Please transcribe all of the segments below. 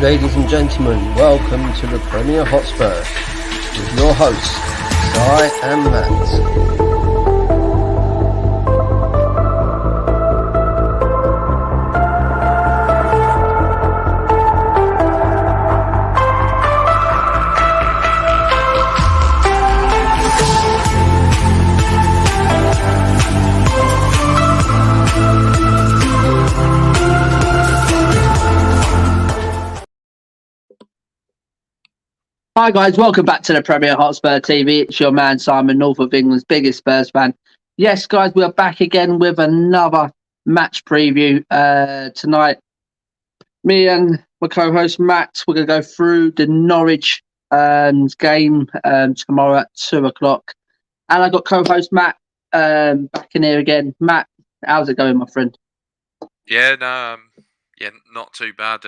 Ladies and gentlemen, welcome to the Premier Hotspur with your hosts, Si and Matt. Hi guys, welcome back to the Premier Hotspur TV. It's your man Simon, North of England's biggest Spurs fan. Yes, guys, we are back again with another match preview tonight. Me and my co-host Matt, we're going to go through the Norwich game tomorrow at 2:00. And I got co-host Matt back in here again. Matt, how's it going, my friend? Yeah, no, not too bad.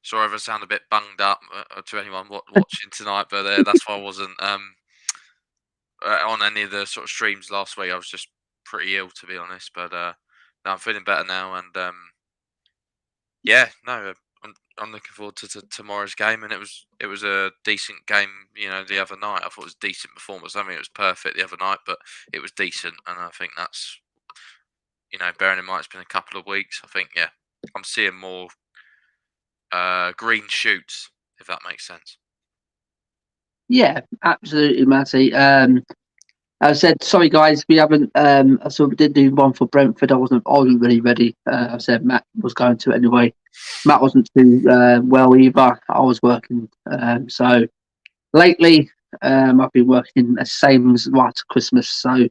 Sorry if I sound a bit bunged up to anyone watching tonight, but that's why I wasn't on any of the sort of streams last week. I was just pretty ill, to be honest. But no, I'm feeling better now, and I'm looking forward to tomorrow's game. And it was a decent game, the other night. I thought it was a decent performance. I mean, it was perfect the other night, but it was decent, and I think that's, bearing in mind it's been a couple of weeks. I think I'm seeing more green shoots, if that makes sense. Yeah, absolutely, Matty. I said, sorry guys, we haven't. So we did do one for Brentford. I wasn't really ready. I said Matt was going to anyway. Matt wasn't too well either. I was working. So lately, I've been working the same as right to Christmas. So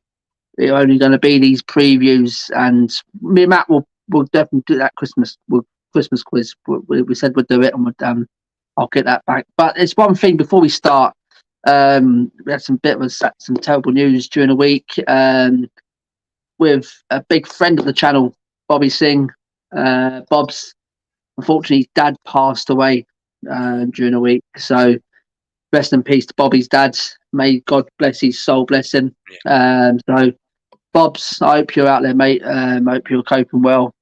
it's only going to be these previews, and me and Matt will definitely do that Christmas quiz. We said we'd do it, and I'll get that back. But it's one thing before we start. We had some terrible news during the week with a big friend of the channel, Bobby Singh. Bob's, unfortunately, his dad passed away during the week. So rest in peace to Bobby's dad. May God bless his soul, bless him. So Bob's, I hope you're out there, mate. I hope you're coping well.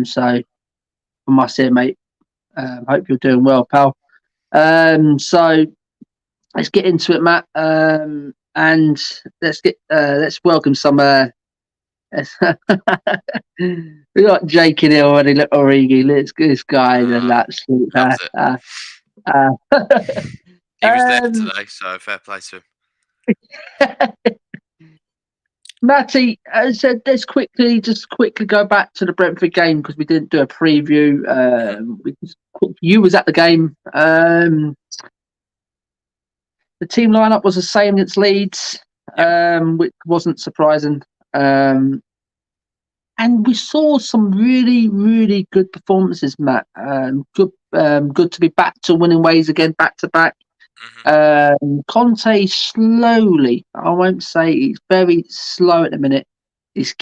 So from us here, mate, hope you're doing well, pal. So let's get into it, Matt, and let's welcome some. We got Jake in here already. Look, Origi, this guy is an absolute. He was there today, so fair play to him. Matty, said let's quickly go back to the Brentford game because we didn't do a preview. You was at the game. The team lineup was the same against Leeds, which wasn't surprising. And we saw some really, really good performances, Matt. Good to be back to winning ways again, back to back. Conte slowly, I won't say he's very slow at the minute. He's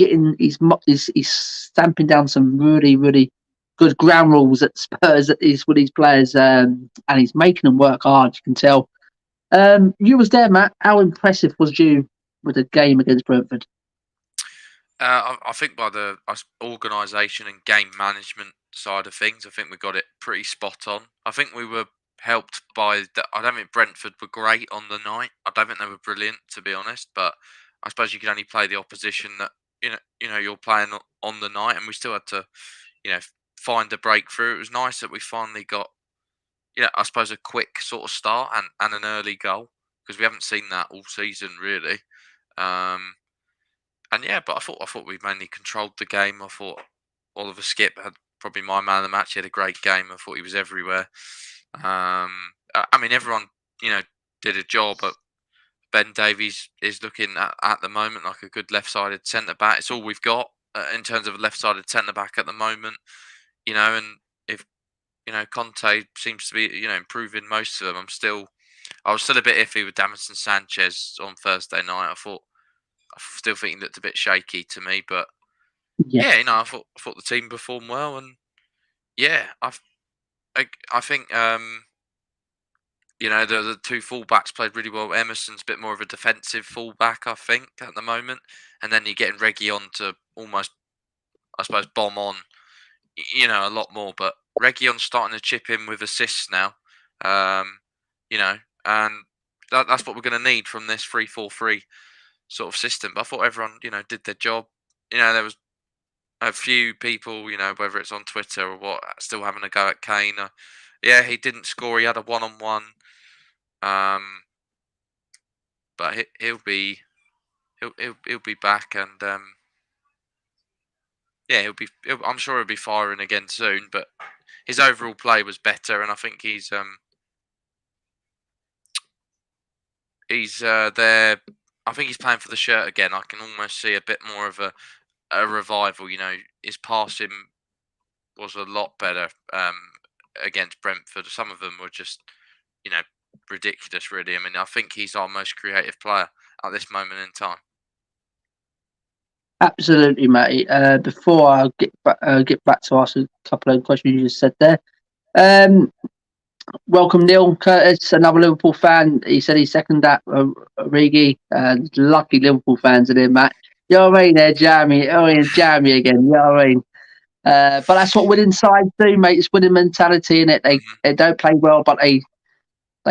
stamping down some really, really good ground rules at Spurs with these players, and he's making them work hard. You can tell. You was there, Matt. How impressive was you with the game against Brentford? I think by the organisation and game management side of things, I think we got it pretty spot on. I think we were helped by I don't think Brentford were great on the night. I don't think they were brilliant, to be honest. But I suppose you can only play the opposition that you're playing on the night, and we still had to find a breakthrough. It was nice that we finally got I suppose a quick sort of start and an early goal, because we haven't seen that all season really. But I thought we mainly controlled the game. I thought Oliver Skipp had probably my man of the match. He had a great game. I thought he was everywhere. I mean, everyone did a job, but Ben Davies is looking at the moment like a good left-sided centre back. It's all we've got in terms of a left-sided centre back at the moment. And if Conte seems to be improving most of them. I was still a bit iffy with Davinson Sanchez on Thursday night. I still think he looked a bit shaky to me, but I thought the team performed well, and I think the two fullbacks played really well. Emerson's a bit more of a defensive fullback, I think, at the moment, and then you're getting Reggie on to almost, I suppose, bomb on, a lot more. But Reguilon's starting to chip in with assists now. You know, and that's what we're going to need from this 3-4-3 sort of system. But I thought everyone, did their job. There was a few people, whether it's on Twitter or what, still having a go at Kane. Yeah, he didn't score. He had a one-on-one. But he'll be back, and yeah, I'm sure he'll be firing again soon. But his overall play was better, and I think he's there. I think he's playing for the shirt again. I can almost see a bit more of a revival. His passing was a lot better against Brentford. Some of them were just, ridiculous, really. I mean, I think he's our most creative player at this moment in time. Absolutely, Matty. Before I get back to ask a couple of questions you just said there. Welcome, Neil Curtis, another Liverpool fan. He said he seconded that Origi. Lucky Liverpool fans in here, Matt. You know what I mean? They're jammy. Oh, yeah, jammy again. You know what I mean? But that's what winning sides do, mate. It's winning mentality in it. They don't play well, but they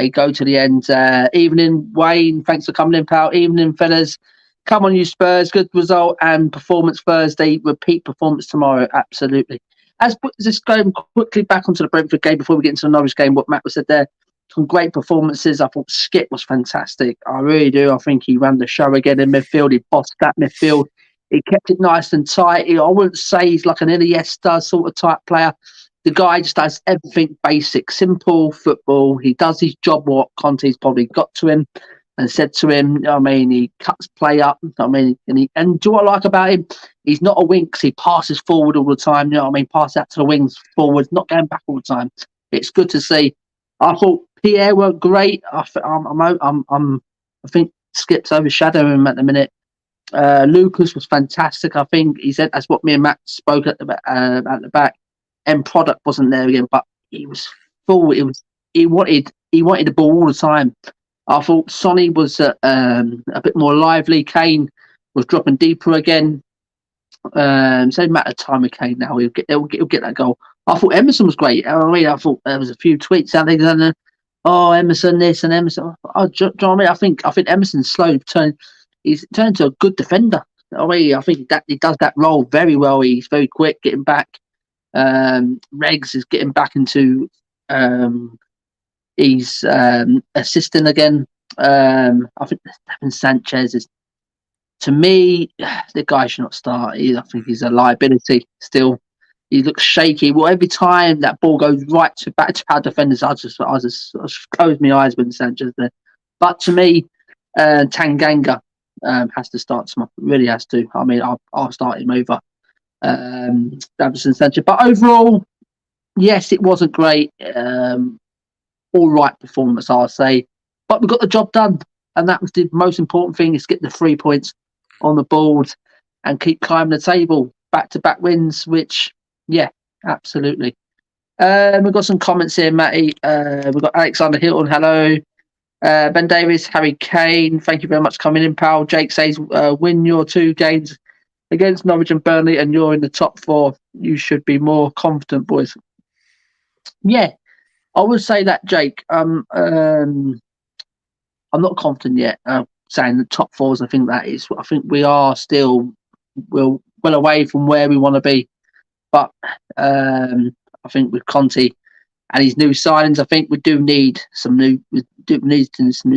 go to the end. Evening, Wayne. Thanks for coming in, pal. Evening, fellas. Come on, you Spurs. Good result and performance Thursday. Repeat performance tomorrow. Absolutely. As just going quickly back onto the Brentford game before we get into the Norwich game, what Matt said there, some great performances. I thought Skip was fantastic. I really do. I think he ran the show again in midfield. He bossed that midfield. He kept it nice and tight. I wouldn't say he's like an Iniesta sort of type player. The guy just does everything basic, simple football. He does his job, what Conte's probably got to him and said to him. He cuts play up. And do what I like about him, he's not a winks. He passes forward all the time. Pass out to the wings forward, not going back all the time. It's good to see. I thought Pierre were great. I think Skip's overshadowing him at the minute. Lucas was fantastic. I think he said that's what me and Matt spoke at the back. End product wasn't there again, but he was full. He wanted the ball all the time. I thought Sonny was a bit more lively. Kane was dropping deeper again. Same matter of time with Kane now. He'll get that goal. I thought Emerson was great. I thought there was a few tweets out there. Emerson this and Emerson. Do you know what I mean? I think Emerson's slow turn. He's turned to a good defender. I think that he does that role very well. He's very quick, getting back. Regs is getting back into. He's assisting again. I think Stephen Sanchez is, to me, the guy should not start. I think he's a liability still. He looks shaky. Well, every time that ball goes back to our defenders, I just close my eyes with Sanchez there. But to me, Tanganga has to start tomorrow. Really has to. I'll start him over Davison Sanchez. But overall, yes, it wasn't great. All right performance, I'll say. But we got the job done. And that was the most important thing, is get the 3 points on the board and keep climbing the table. Back-to-back wins, which, yeah, absolutely. We've got some comments here, Matty. We've got Alexander Hilton, hello. Ben Davis, Harry Kane, thank you very much for coming in, pal. Jake says, win your 2 games against Norwich and Burnley and you're in the top 4. You should be more confident, boys. Yeah, I would say that, Jake. I'm not confident yet, saying the top 4s. I think we are still well away from where we want to be. But I think with Conte and his new signings, I think we do need some new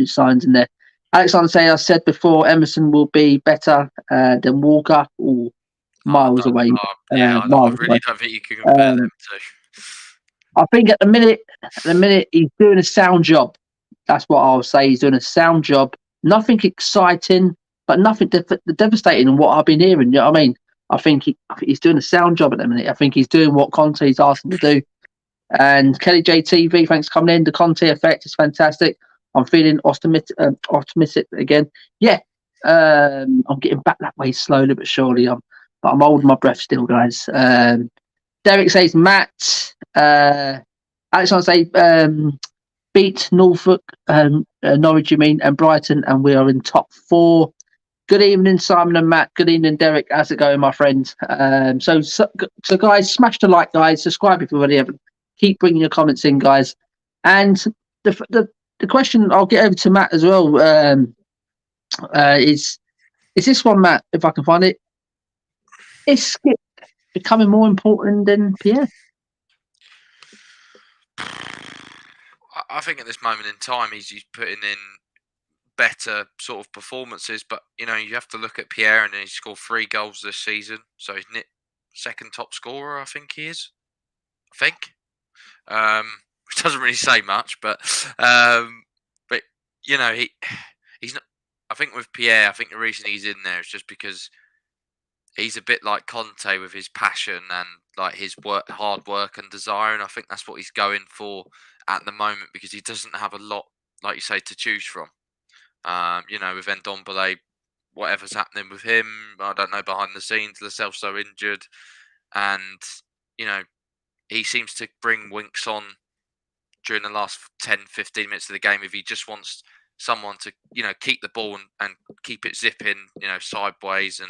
signs in there. Alexander say, I said before, Emerson will be better than Walker. Ooh, miles away. I really don't think you can compare them two. I think at the minute he's doing a sound job. That's what I'll say. He's doing a sound job. Nothing exciting, but nothing devastating in what I've been hearing. You know what I mean? I think he's doing a sound job at the minute. I think he's doing what Conte's asked him to do. And Kelly JTV, thanks for coming in. The Conte effect is fantastic. I'm feeling optimistic again. Yeah, I'm getting back that way slowly but surely. But I'm holding my breath still, guys. Derek says, Matt. Alexander say, beat Norfolk, Norwich, you mean, and Brighton, and we are in top 4. Good evening, Simon and Matt. Good evening, Derek. How's it going, my friend? So guys, smash the like, guys. Subscribe if you already haven't. keep bringing your comments in, guys. And the question I'll get over to Matt as well is this one, Matt? If I can find it, is Skip becoming more important than Pierre? I think at this moment in time, he's putting in better sort of performances, but you have to look at Pierre, and he scored 3 goals this season, so he's second top scorer, I think he is. Which doesn't really say much, but he's not. I think with Pierre, I think the reason he's in there is just because he's a bit like Conte with his passion and like his hard work and desire, and I think that's what he's going for at the moment because he doesn't have a lot, like you say, to choose from. With Ndombele, whatever's happening with him, I don't know behind the scenes. Lascelles so injured, and he seems to bring Winks on during the last 10, 15 minutes of the game if he just wants someone to, keep the ball and keep it zipping, sideways and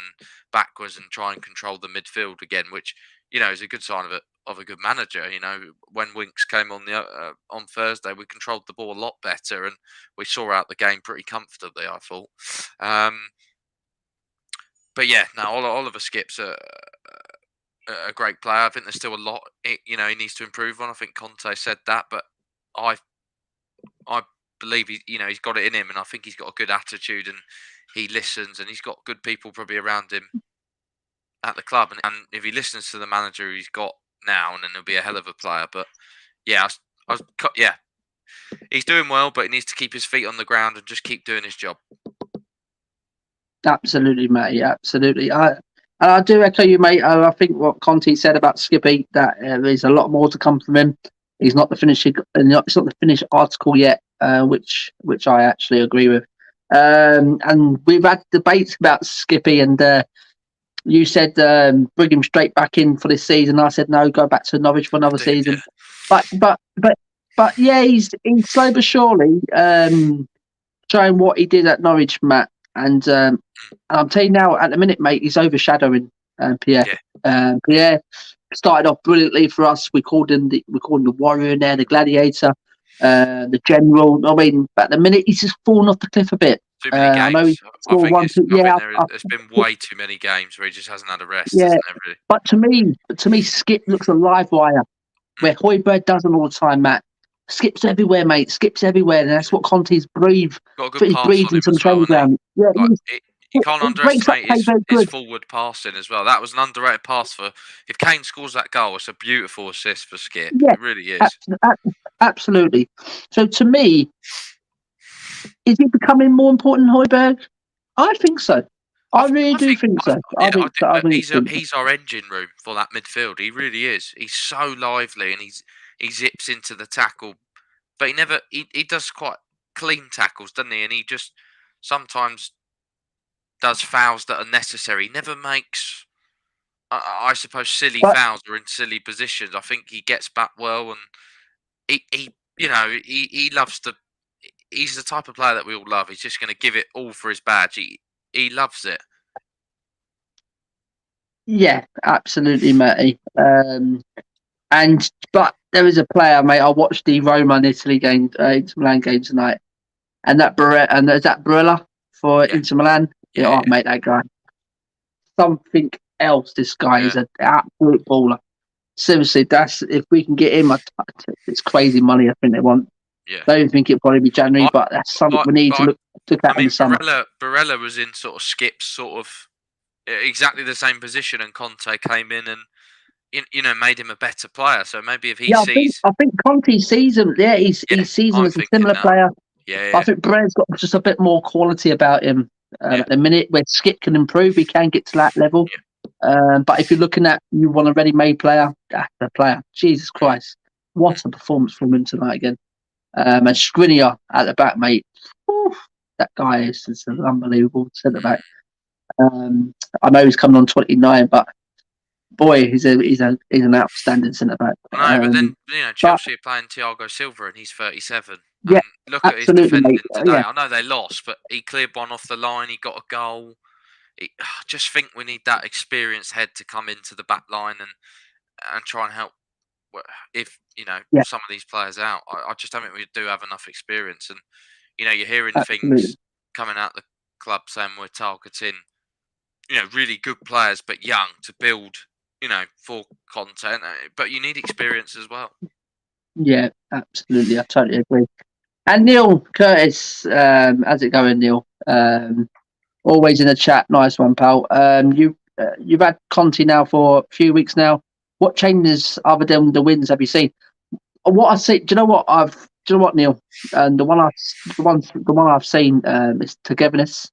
backwards and try and control the midfield again, which, is a good sign of a good manager. When Winks came on on Thursday, we controlled the ball a lot better and we saw out the game pretty comfortably, I thought. But yeah, now Oliver Skipp's a great player. I think there's still a lot, he needs to improve on. I think Conte said that, but I believe he's got it in him, and I think he's got a good attitude, and he listens, and he's got good people probably around him at the club, and if he listens to the manager he's got now, then he'll be a hell of a player. But yeah, he's doing well, but he needs to keep his feet on the ground and just keep doing his job. Absolutely, mate. Absolutely. I do echo you, mate. I think what Conte said about Skippy, that there's a lot more to come from him. He's not the finishing. It's not the finished article yet, which I actually agree with. And we've had debates about Skippy, and you said bring him straight back in for this season. I said no, go back to Norwich for another season. Yeah. But yeah, he's slow but surely showing what he did at Norwich, Matt. And I'm telling you now, at the minute, mate, he's overshadowing Pierre. Yeah. Pierre started off brilliantly for us. We called him the warrior in there, the gladiator, the general. I mean, but at the minute, he's just fallen off the cliff a bit. Too many games. There's been way too many games where he just hasn't had a rest. Yeah, Really? But to me, Skip looks a live wire, where Højbjerg doesn't all the time, Matt. Skip's everywhere, mate. Skip's everywhere, and that's what Conte's breathed. Got a good pass breathed into the training ground. Yeah, you can't underestimate his forward passing as well. That was an underrated pass for. If Kane scores that goal, it's a beautiful assist for Skip. Yeah, it really is. Absolutely. So to me, is he becoming more important than Højbjerg? I think so. I really do think so. He's our engine room for that midfield. He really is. He's so lively, and he zips into the tackle, but he does quite clean tackles, doesn't he? And he just sometimes does fouls that are necessary. He never makes, I suppose, silly fouls or in silly positions. I think he gets back well, and he loves to. He's the type of player that we all love. He's just going to give it all for his badge. He loves it. Yeah, absolutely, Matty. But there is a player, mate. I watched the Roma and Italy game, Inter Milan game tonight, and is that Barella for Inter Milan? Yeah, mate, that guy. Something else. This guy is an absolute baller. Seriously, if we can get him, it's crazy money. I think they want. Yeah. I don't think it'll probably be January, but that's something we need to look at in the summer. Barella was in sort of Skip's sort of exactly the same position, and Conte came in and made him a better player. So maybe if he sees, I think Conte sees him. Yeah, he sees him as a similar player. Yeah. I think Barella's got just a bit more quality about him. At the minute, where Skip can improve, he can get to that level. Yeah. But if you're looking at you want a ready-made player, that's the player. Jesus Christ, what a performance from him tonight again. And Skriniar at the back, mate. Oof, that guy is an unbelievable centre back. I know he's coming on 29, but boy, he's an outstanding centre back. No, but then Chelsea are playing Thiago Silva, and he's 37. Yeah, look at his defending today. I know they lost, but he cleared one off the line. He got a goal. I just think we need that experienced head to come into the back line and try and help if Yeah, some of these players out, I just don't think we do have enough experience. And you're hearing absolutely. things coming out the club saying we're targeting really good players but young to build for content, but you need experience as well. Yeah, absolutely. I totally agree. And Neil Curtis, how's it going, Neil? Always in the chat. Nice one, pal. You've had Conte now for a few weeks now. What changes other than the wins have you seen? What I see, do you know what Neil? And the one I've seen is togetherness.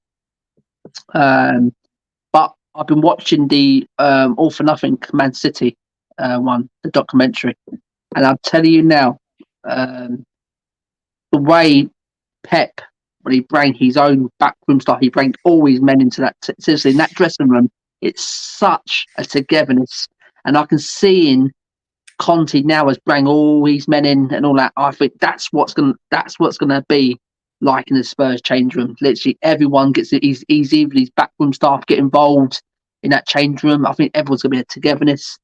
But I've been watching the All for Nothing Man City one, the documentary, and I'll tell you now, um, the way Pep, when he bring his own backroom stuff, he brings all his men into that. Seriously, in that dressing room, it's such a togetherness, and I can see in Conte now has bring all his men in and all that. I think that's what's gonna be like in the Spurs change room. Literally, everyone gets it. He's even his backroom staff get involved in that change room. I think everyone's gonna be a togetherness,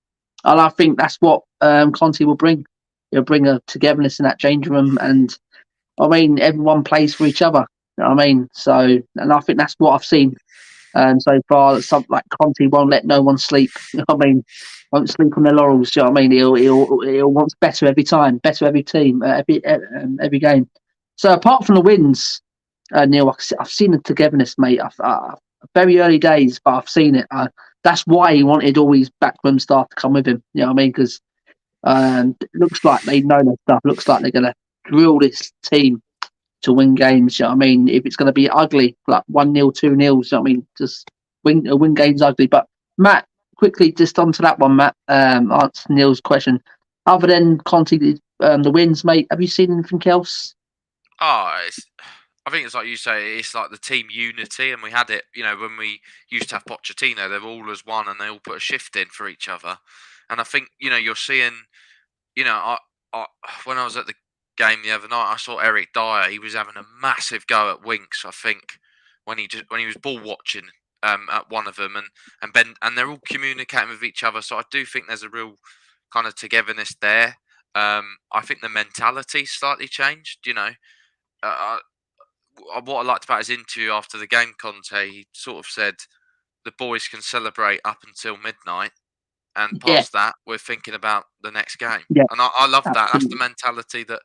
and I think that's what Conte will bring. He'll bring a togetherness in that change room, and I mean, everyone plays for each other. You know what I mean? So, and I think that's what I've seen so far. Something like Conte won't let no one sleep. You know what I mean? Won't sleep on their laurels. Do you know what I mean? He'll wants better every time, better every team, every game. So apart from the wins, Neil, I've seen the togetherness, mate. Very early days, but I've seen it. That's why he wanted all his backroom staff to come with him. You know what I mean? Because it looks like they know their stuff. Looks like they're gonna drill this team to win games. You know what I mean? If it's going to be ugly, like 1-0, 2-0, you know what I mean? Just win games ugly. But Matt, quickly, just onto that one, Matt, answer Neil's question. Other than Conte, the wins, mate, have you seen anything else? I think it's like you say, it's like the team unity, and we had it, when we used to have Pochettino, they're all as one, and they all put a shift in for each other. And I think, you're seeing, I when I was at the game the other night, I saw Eric Dyer. He was having a massive go at Winks, I think, when he was ball watching at one of them, and they're all communicating with each other. So I do think there's a real kind of togetherness there. I think the mentality slightly changed. Uh, what I liked about his interview after the game, Conte, he sort of said the boys can celebrate up until midnight, and Yeah, past that, we're thinking about the next game. yeah, And I love that. That's the absolutely. mentality that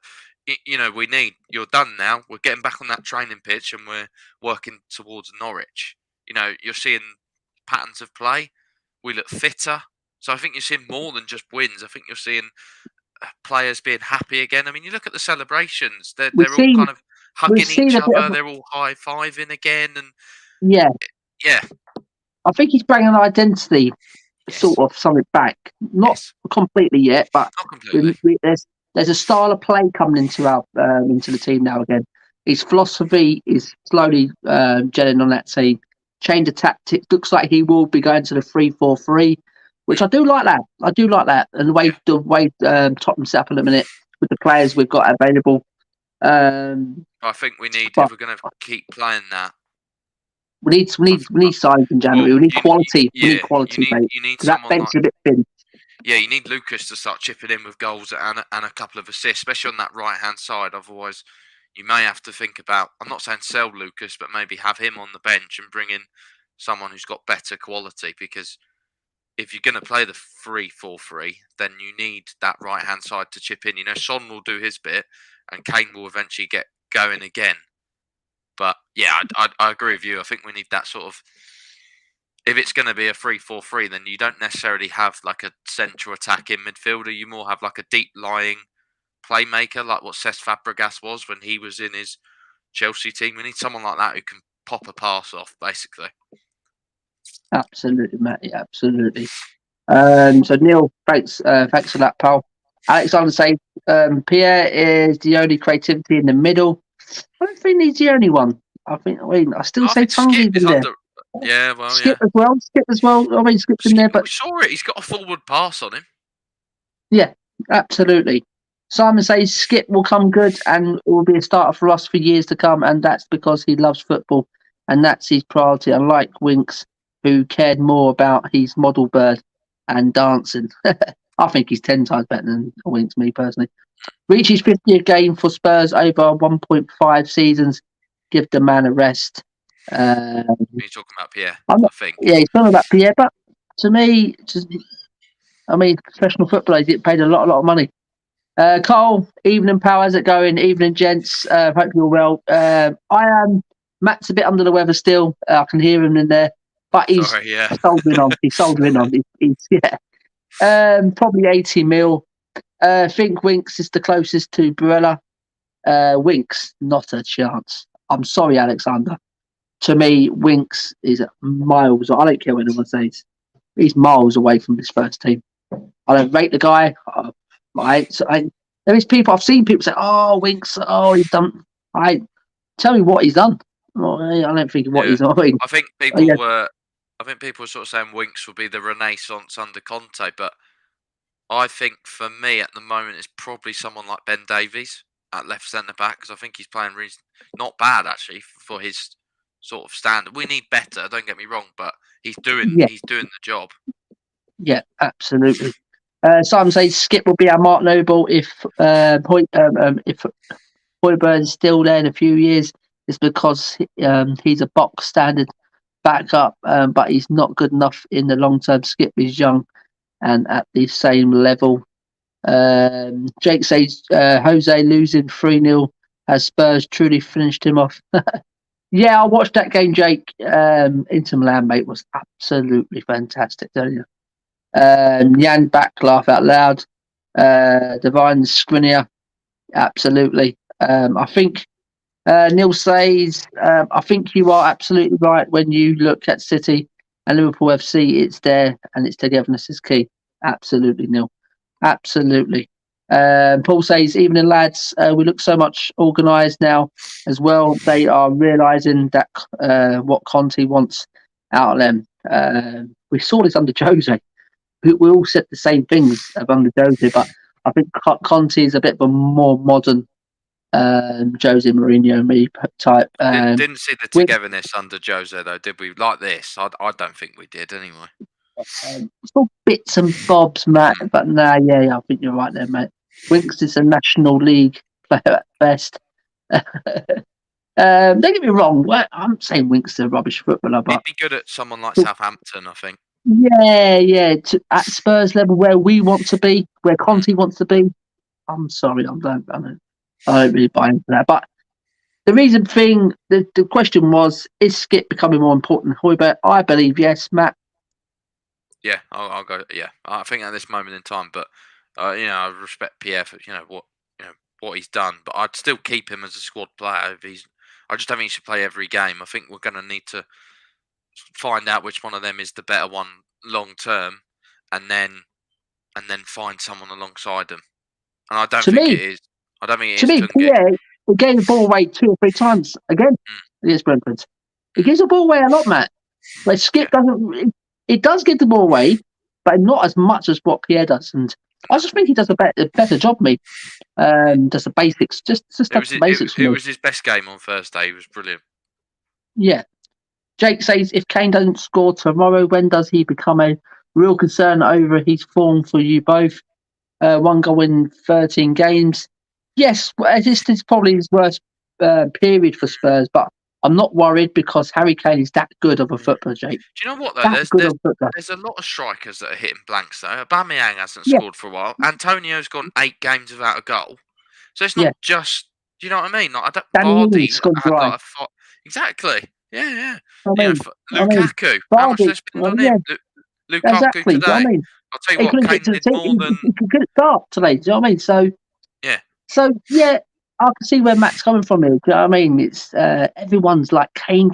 we need. You're done now. We're getting back on that training pitch, and we're working towards Norwich. You're seeing patterns of play. We look fitter. So I think you're seeing more than just wins. I think you're seeing players being happy again. I mean, you look at the celebrations. They're We've they're all seen kind of we've hugging seen each a bit other. of They're all high fiving again, and yeah. yeah, I think he's bringing an identity yes, sort of something back. Not yes, completely yet, but not completely. there's a style of play coming into the team now again. His philosophy is slowly gelling on that team. Change of tactics. Looks like he will be going to the 3-4-3, which Mm, I do like that. I do like that, and yeah. the way Tottenham set up in a minute with the players we've got available. I think we need, But if we're going to keep playing that, we need signs in well, January. We need quality. We need yeah, quality, mate. you need Because that someone bench like, is a bit thin. yeah, you need Lucas to start chipping in with goals and a couple of assists, especially on that right hand side. Otherwise, you may have to think about. I'm not saying sell Lucas, but maybe have him on the bench and bring in someone who's got better quality. Because if you're going to play the 3-4-3, then you need that right hand side to chip in. Son will do his bit, and Kane will eventually get going again. But yeah, I agree with you. I think we need that sort of. If it's going to be a 3-4-3, then you don't necessarily have like a central attacking midfielder. You more have like a deep lying playmaker, like what Cesc Fabregas was when he was in his Chelsea team. We need someone like that who can pop a pass off, basically. Absolutely, Matt. Yeah, absolutely. So Neil, thanks for that, pal. Alexander says Pierre is the only creativity in the middle. I don't think he's the only one. I still I say think Skip Tungi's is in there. under. Yeah, well, Skip yeah. as well. Skip as well. I mean, Skip's in Skip, there, but we saw it. He's got a forward pass on him. yeah, absolutely. Simon says Skip will come good and will be a starter for us for years to come, and that's because he loves football and that's his priority. Unlike Winks, who cared more about his model bird and dancing. I think he's 10 times better than Winks, me personally. Reaches 50 a game for Spurs over 1.5 seasons. Give the man a rest. You're talking about Pierre, I think. Yeah, he's talking about Pierre, but to me, professional footballers get paid a lot of money. Cole, evening, pal. How's it going? Evening, gents. Hope you're well. Matt's a bit under the weather still. I can hear him in there, but he's soldering on. He's soldering on. Probably 80 mil. Think Winks is the closest to Barella. Winks, not a chance. I'm sorry, Alexander. To me, Winks is miles. I don't care what anyone says. He's miles away from this first team. I don't rate the guy. There is people I've seen people say, "Oh, Winks. Oh, he's done." Tell me what he's done. Well, I don't think what he's done. I think people were. I think people were sort of saying Winks would be the renaissance under Conte, but I think for me at the moment it's probably someone like Ben Davies at left centre back, because I think he's playing not bad actually for his sort of standard. We need better. Don't get me wrong, but he's doing the job. Yeah, absolutely. Simon says Skip will be our Mark Noble if Højbjerg is still there in a few years. It's because he's a box standard backup, but he's not good enough in the long term. Skip is young and at the same level. Jake says Jose losing 3-0 has Spurs truly finished him off. Yeah, I watched that game, Jake. Inter Milan, mate, was absolutely fantastic, don't you? Jan back, laugh out loud. Divine Skriniar, absolutely. I think Neil says, I think you are absolutely right when you look at City and Liverpool FC, it's there and its togetherness is key. Absolutely, Neil. Absolutely. Paul says, evening lads, we look so much organised now as well. They are realising that what Conte wants out of them. We saw this under Jose. We all said the same things under Jose, but I think Conte is a bit of a more modern Jose Mourinho type. Didn't see the togetherness under Jose though, did we? Like this, I don't think we did anyway. Still bits and bobs, Matt, but I think you're right there, mate. Winks is a National League player at best. Don't get me wrong, I'm saying Winks is a rubbish footballer, but he'd be good at someone like Southampton, I think. Yeah, at Spurs level where we want to be, where Conte wants to be. I'm sorry, I don't really buy into that. But the reason the question was, is Skip becoming more important than Højbjerg? I believe yes, Matt. Yeah, I'll go. Yeah, I think at this moment in time, but I respect Pierre for what he's done, but I'd still keep him as a squad player. I just don't think he should play every game. I think we're going to need to find out which one of them is the better one long term, and then find someone alongside them. And I don't think it is. I don't think it is. To me, Pierre, he gave the ball away 2 or 3 times again against Brentford. He gives the ball away a lot, Matt. Like Skip doesn't. It does give the ball away, but not as much as what Pierre does. And I just think he does a better job, me. Does the basics, just the basics. It was his best game on Thursday. He was brilliant. Yeah. Jake says, if Kane doesn't score tomorrow, when does he become a real concern over his form for you both? 1 goal in 13 games. Yes, this is probably his worst period for Spurs, but I'm not worried because Harry Kane is that good of a footballer, Jake. Do you know what, though? There's a lot of strikers that are hitting blanks, though. Aubameyang hasn't scored for a while. Antonio's gone 8 games without a goal. So it's not just... Do you know what I mean? Like, Vardy... Exactly. Yeah. Lukaku. How much they spend on him? Lukaku today. I'll tell you what, Kane did more than... He could start today, do you know what I mean? So, I can see where Matt's coming from here. Do you know what I mean? It's everyone's like Kane.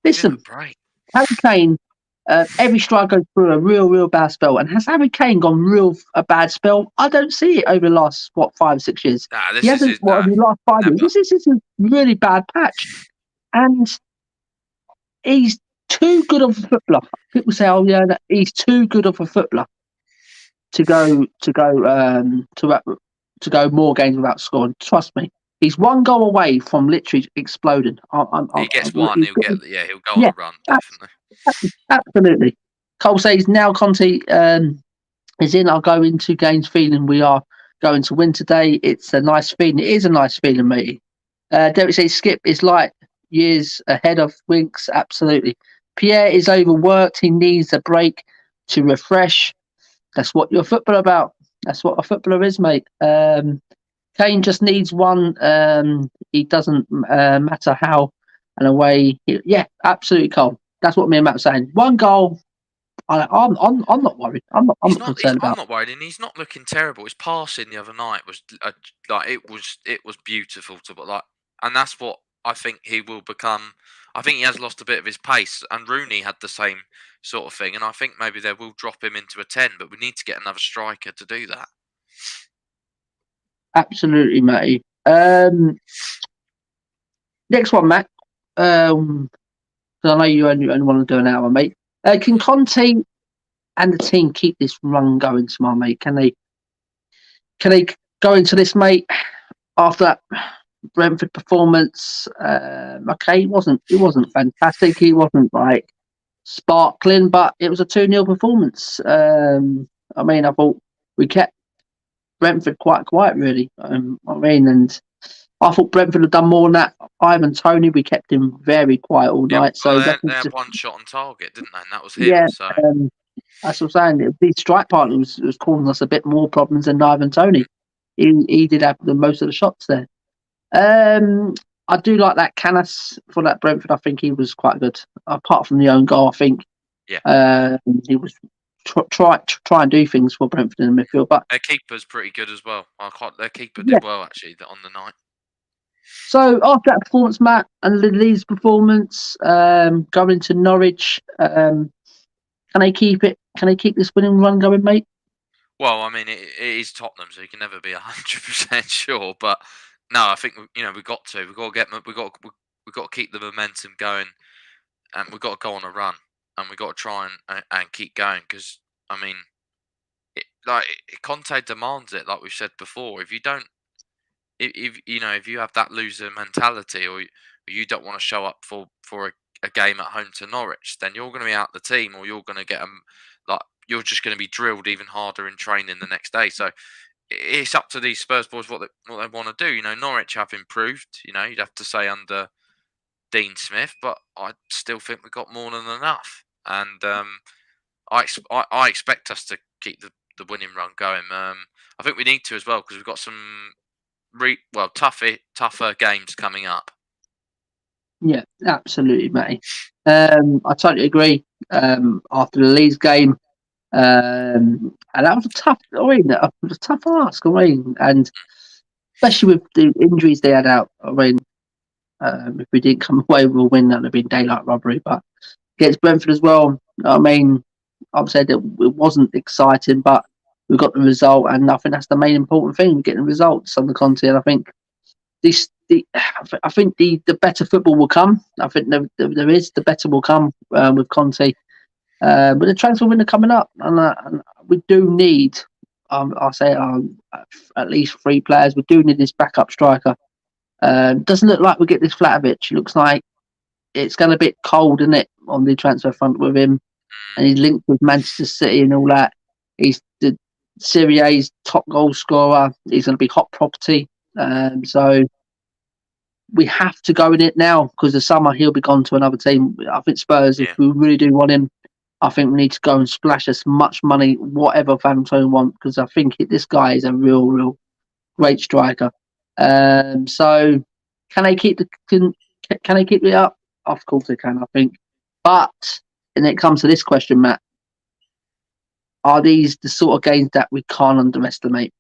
Listen, Harry Kane, every striker goes through a real bad spell. And has Harry Kane gone a bad spell? I don't see it over the last 5 or 6 years. He hasn't. Over the last 5 years. This is a really bad patch, and he's too good of a footballer. People say, "Oh yeah, he's too good of a footballer to go more games without scoring." Trust me, he's 1 goal away from literally exploding. He gets one, he'll go on a run, definitely. Absolutely. Cole says now Conte is in. I go into games feeling we are going to win today. It's a nice feeling. It is a nice feeling, mate. Derek says Skip is light years ahead of Winks. Absolutely. Pierre is overworked. He needs a break to refresh. That's what you're a footballer about. That's what a footballer is, mate. Kane just needs one. He doesn't matter how and away. Yeah, absolutely, Cole. That's what me and Matt were saying. One goal. I'm not worried. I'm not concerned I'm about. not worried, and he's not looking terrible. His passing the other night was like it was beautiful to like, and that's what I think he will become. I think he has lost a bit of his pace, and Rooney had the same sort of thing. And I think maybe they will drop him into a 10, but we need to get another striker to do that. Absolutely, Matty. Next one, Matt. 'Cause I know you only want to do an hour, mate. Can Conte and the team keep this run going, smart mate? Can they go into this, mate? After that Brentford performance, okay, it wasn't fantastic. He wasn't like sparkling, but it was a 2-0 performance. I mean, I thought we kept Brentford quite quiet, really. And I thought Brentford had done more than that. Ivan Toney, we kept him very quiet all Yeah, night. well, So they had one shot on target, didn't they? And that was him. yeah, So that's what I'm saying. The strike partner was causing us a bit more problems than Ivan Toney. He did have the most of the shots there. I do like that Canas for that Brentford. I think he was quite good. Apart from the own goal, I think he was try and do things for Brentford in the midfield. But their keeper's pretty good as well. Their keeper yeah. did well actually on the night. So after that performance, Matt, and Lee's performance, going into Norwich, can they keep it? Can they keep this winning run going, mate? Well, I mean, it is Tottenham, so you can never be 100% sure. But no, I think we've got to. We've got to keep the momentum going, and we've got to go on a run, and we've got to try and keep going. Because I mean, Conte demands it, like we've said before. If you don't, if you have that loser mentality, or you don't want to show up for a game at home to Norwich, then you're going to be out the team, or you're going to get like you're just going to be drilled even harder in training the next day. So it's up to these Spurs boys what they want to do. Norwich have improved. You'd have to say under Dean Smith, but I still think we've got more than enough. And I expect us to keep the winning run going. I think we need to as well because we've got some tougher games coming up. Yeah, absolutely, mate. I totally agree. After the Leeds game, and that was a tough. I mean, it was a tough ask. I mean, and especially with the injuries they had out. I mean, if we didn't come away with a win, that would have been daylight robbery. But against Brentford as well, I mean, I've said that it wasn't exciting, but we got the result, and I think that's the main important thing: we're getting results on the Conte. And I think the better football will come. I think there is the better will come with Conte. But the transfer window coming up, and we do need, I'll say, at least 3 players. We do need this backup striker. Doesn't look like we get this Vlahovic. It looks like it's going a bit cold, isn't it, on the transfer front with him, and he's linked with Manchester City and all that. He's the Serie A's top goal scorer. He's going to be hot property. So we have to go in it now because the summer he'll be gone to another team. I think Spurs, if we really do want him, I think we need to go and splash as much money, whatever Van Tone want, because I think this guy is a real great striker. So can they keep can they keep it up? Of course they can, I think. But when it comes to this question, Matt, are these the sort of games that we can't underestimate?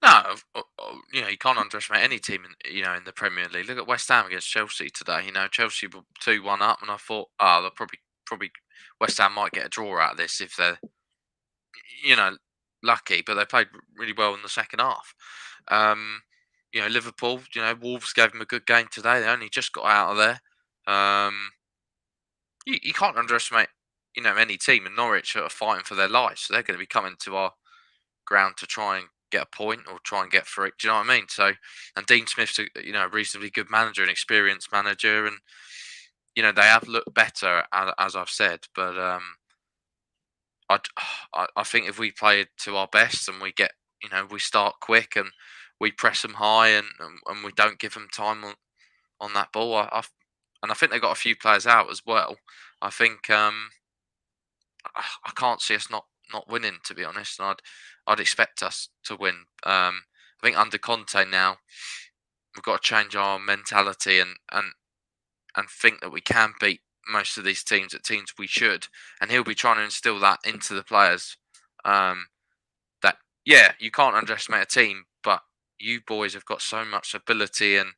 No, you can't underestimate any team in the Premier League. Look at West Ham against Chelsea today. Chelsea were 2-1 up, and I thought, they'll probably West Ham might get a draw out of this if they're lucky. But they played really well in the second half. Liverpool, Wolves gave them a good game today. They only just got out of there. You can't underestimate any team. And Norwich are fighting for their lives, so they're going to be coming to our ground to try and get a point or try and get through it. Do you know what I mean? So, and Dean Smith's a reasonably good manager, an experienced manager, and they have looked better as I've said. But I think if we play to our best and we get, we start quick and we press them high and we don't give them time on that ball, and I think they've got a few players out as well. I think I can't see us not winning, to be honest. And I'd expect us to win. I think under Conte now, we've got to change our mentality and think that we can beat most of these teams at teams we should, and he'll be trying to instill that into the players. That you can't underestimate a team, but you boys have got so much ability and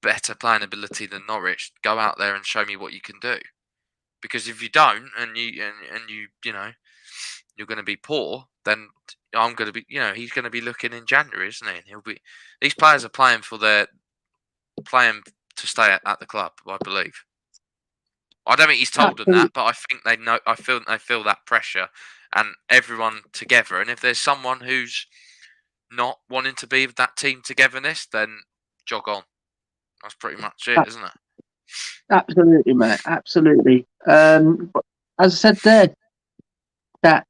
better playing ability than Norwich. Go out there and show me what you can do. Because if you don't, and you're going to be poor, then I'm going to be, he's going to be looking in January, isn't he? And these players are playing to stay at the club, I believe. I don't think he's told them that, but I think they know. I feel they feel that pressure, and everyone together. And if there's someone who's not wanting to be with that team togetherness, then jog on. That's pretty much it, isn't it? Absolutely, mate. Absolutely. As I said there, that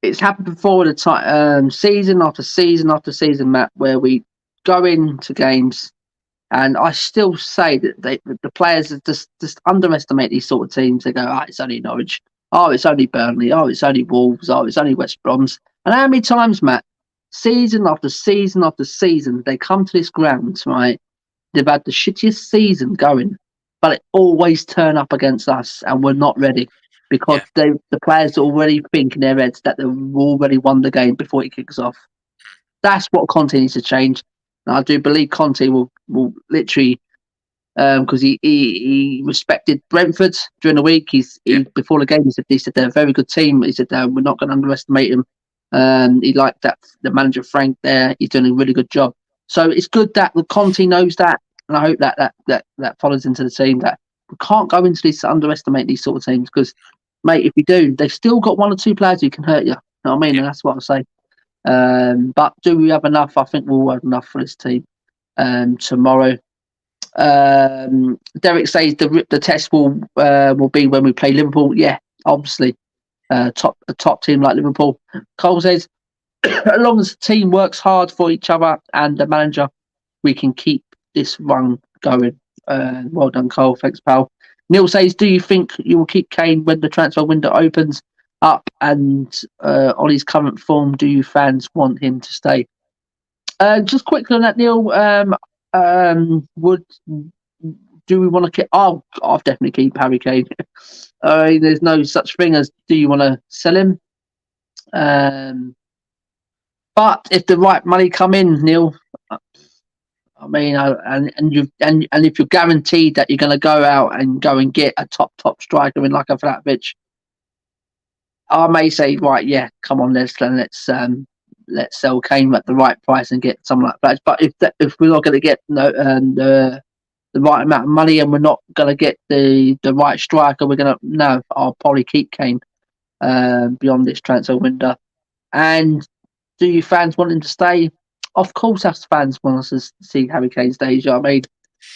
it's happened before the time, season after season after season, Matt, where we go into games, and I still say that the players just underestimate these sort of teams. They go, "Oh, it's only Norwich. Oh, it's only Burnley. Oh, it's only Wolves. Oh, it's only West Broms." And how many times, Matt, season after season after season, they come to this ground, right? They've had the shittiest season going, but it always turn up against us, and we're not ready because the players already think in their heads that they've already won the game before it kicks off. That's what Conte needs to change. And I do believe Conte will literally, because he respected Brentford during the week. Before the game he said they're a very good team. He said we're not going to underestimate them. He liked that the manager Frank there. He's doing a really good job. So it's good that the Conte knows that, and I hope that follows into the team, that we can't go into this to underestimate these sort of teams, because, mate, if we do, they've still got one or two players who can hurt you. You know what I mean? Yeah. And that's what I say. But do we have enough? I think we'll have enough for this team tomorrow. Derek says the test will be when we play Liverpool. Yeah, obviously, a top team like Liverpool. Cole says, as long as the team works hard for each other and the manager, we can keep this run going. Well done, Cole. Thanks, pal. Neil says, do you think you will keep Kane when the transfer window opens up? And on his current form, do you fans want him to stay? Just quickly on that, Neil. Do we want to keep? I'll definitely keep Harry Kane. There's no such thing as do you want to sell him? But if the right money come in, Neil, I mean, and if you're guaranteed that you're going to go out and go and get a top striker in like a Flatbridge, I may say, right, yeah, come on, let's sell Kane at the right price and get someone like that. But if we're not going to get the right amount of money and we're not going to get the right striker, I'll probably keep Kane beyond this transfer window. And do you fans want him to stay? Of course, us fans want us to see Harry Kane stay. You know what I mean?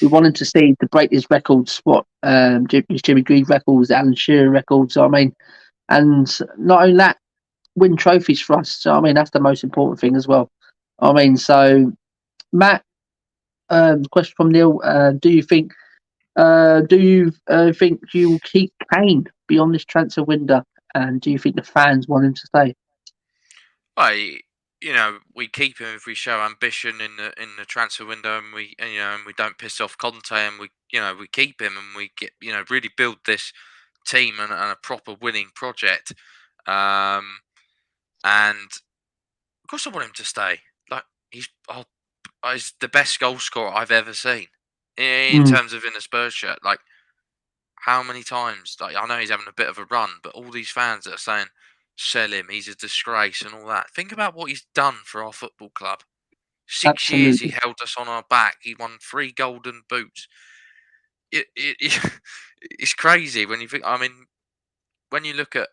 We want him to break his records, Jimmy Greaves records, Alan Shearer records. I mean, and not only that, win trophies for us. So I mean, that's the most important thing as well. I mean, so Matt, question from Neil: do you think you will keep Kane beyond this transfer window? And do you think the fans want him to stay? We keep him if we show ambition in the transfer window, and we don't piss off Conte, and we keep him, and we get really build this team and a proper winning project. And of course, I want him to stay. Like he's the best goal scorer I've ever seen in terms of in a Spurs shirt. Like how many times? Like I know he's having a bit of a run, but all these fans that are saying, sell him, he's a disgrace and all that. Think about what he's done for our football club. 6 years he held us on our back. He won 3 golden boots. It's crazy when you think. I mean, when you look at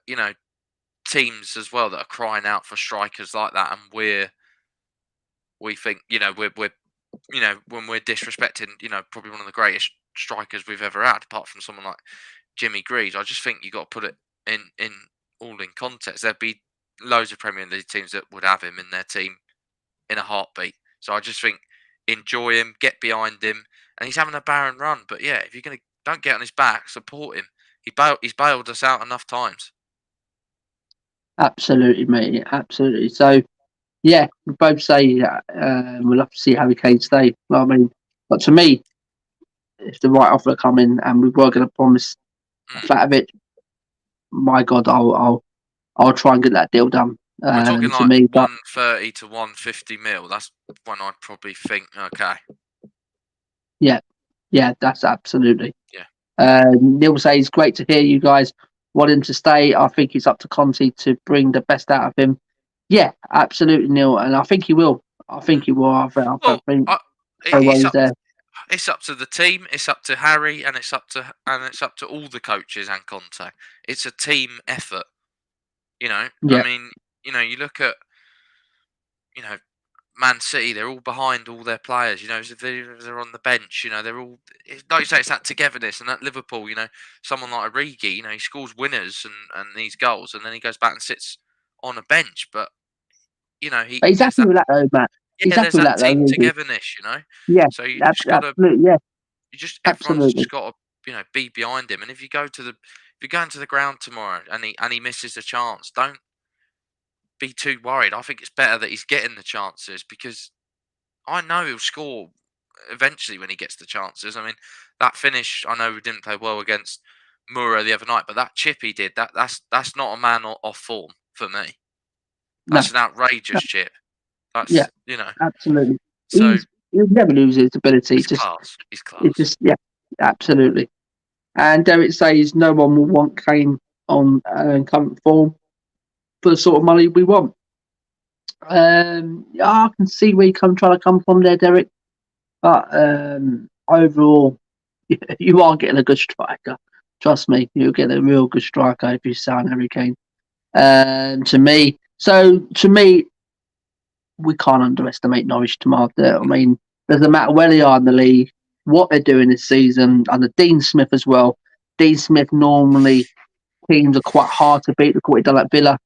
teams as well that are crying out for strikers like that, and we think we're when we're disrespecting probably one of the greatest strikers we've ever had, apart from someone like Jimmy Greaves. I just think you got to put it in all in context, there'd be loads of Premier League teams that would have him in their team in a heartbeat. So I just think enjoy him, get behind him, and he's having a barren run. But yeah, if you're gonna don't get on his back, support him. He's bailed us out enough times. Absolutely, mate. Absolutely. So, yeah, we both say we'll have to see Harry Kane stay. Well, I mean, but to me, if the right offer come in and we were going to promise a flat of it, my God, I'll try and get that deal done. We're talking To like me, but 130 to 150 mil. That's when I'd probably think, okay, yeah, that's absolutely. yeah. Neil says, great to hear you guys want him to stay. I think it's up to Conte to bring the best out of him. Yeah, absolutely, Neil, and I think he will. I think he will. I Well, think it's up. there. It's up to the team. It's up to Harry, and it's up to all the coaches and Conte. It's a team effort. I Yeah, mean, you look at, Man City. They're all behind all their players. So they're on the bench. They're all, like you say, it's that togetherness. And at Liverpool, someone like Origi, he scores winners and these goals, and then he goes back and sits on a bench. But but he's there's happy that. with that, though, Matt. He's Yeah, happy there's with that that, though. team Isn't he? togetherness. Yeah, So you just gotta, absolutely. Yeah, everyone's absolutely. just gotta, be behind him. And if you're going to the ground tomorrow and he misses the chance, don't be too worried. I think it's better that he's getting the chances because I know he'll score eventually when he gets the chances. I mean, that finish, I know we didn't play well against Mura the other night, but that chip he did, that's not a man off form for me. No, That's an outrageous chip. yeah, That's, absolutely. so He'll never lose his ability. it's class. He's It's class. just, yeah, absolutely. And Derek says no one will want Kane on current form for the sort of money we want. Yeah, I can see where you're trying to come from there, Derek. But overall, you are getting a good striker. Trust me, you'll get a real good striker if you sign Harry Kane. To me, we can't underestimate Norwich tomorrow. I mean, doesn't matter where they are in the league, what they're doing this season, under Dean Smith as well. Dean Smith normally teams are quite hard to beat. Look what he done at Villa.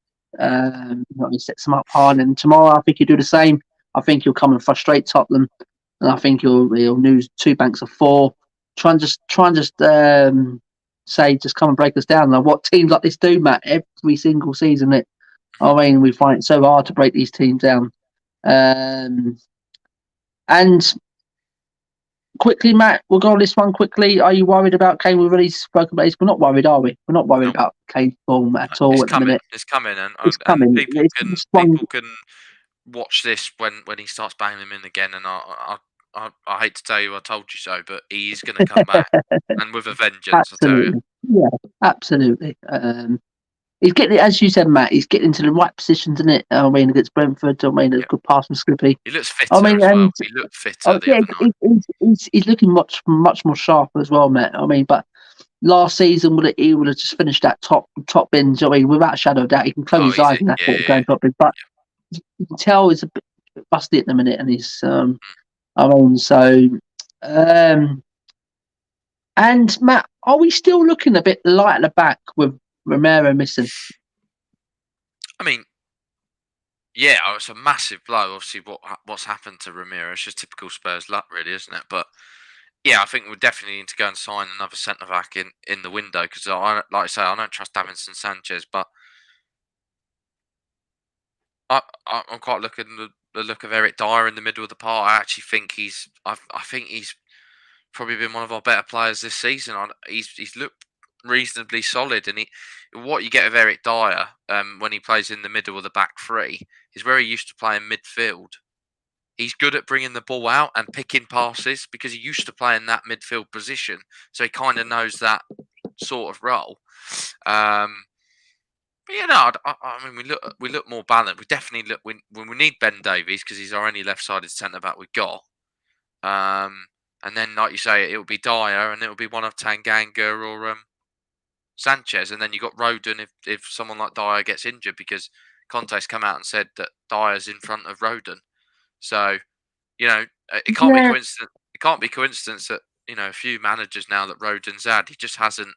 He sets them up hard, and tomorrow I think he'll do the same. I think he'll come and frustrate Tottenham, and I think he'll lose 2 banks of 4. Try and just say just come and break us down. Like what teams like this do, Matt, every single season. I mean, we find it so hard to break these teams down. And quickly, Matt, we'll go on this one quickly. Are you worried about Kane? We've already spoken about this. We're not worried, are we? We're not worried No, about Kane's form at all it's at the coming. minute. It's coming, and It's and coming. people can watch this when he starts banging them in again. And I hate to tell you, I told you so, but he is going to come back and with a vengeance. I tell you. Absolutely. Yeah, absolutely. He's getting, as you said, Matt, he's getting into the right positions, isn't it? I mean, against Brentford, I mean, a Yeah. good pass from Scrippy. He looks fitter I mean, as well. and He looked fitter the yeah, other night. he's looking much more sharper as well, Matt. I mean, but last season he would have just finished that top binge. I mean, without a shadow of doubt, he can close his eyes and that's what we're going top binge. But you can tell he's a bit busty at the minute, and he's I mean, so and Matt, are we still looking a bit light at the back with Romero missing? I mean, yeah, it's a massive blow. Obviously, what's happened to Ramiro? It's just typical Spurs luck, really, isn't it? But yeah, I think we definitely need to go and sign another centre back in the window because, like I say, I don't trust Davinson Sanchez, but I'm quite looking at the look of Eric Dyer in the middle of the park. I actually think I think he's probably been one of our better players this season. He's looked reasonably solid, and what you get of Eric Dyer when he plays in the middle of the back three is very used to playing midfield. He's good at bringing the ball out and picking passes because he used to play in that midfield position, so he kind of knows that sort of role. But I mean, we look more balanced. We definitely look when we need Ben Davies because he's our only left-sided centre back we got. And then, like you say, it'll be Dyer, and it'll be one of Tanganga or Sanchez, and then you got Rodon if someone like Dyer gets injured because Conte's come out and said that Dyer's in front of Rodon. So it can't be coincidence. It can't be coincidence that a few managers now that Rodon's had, he just hasn't.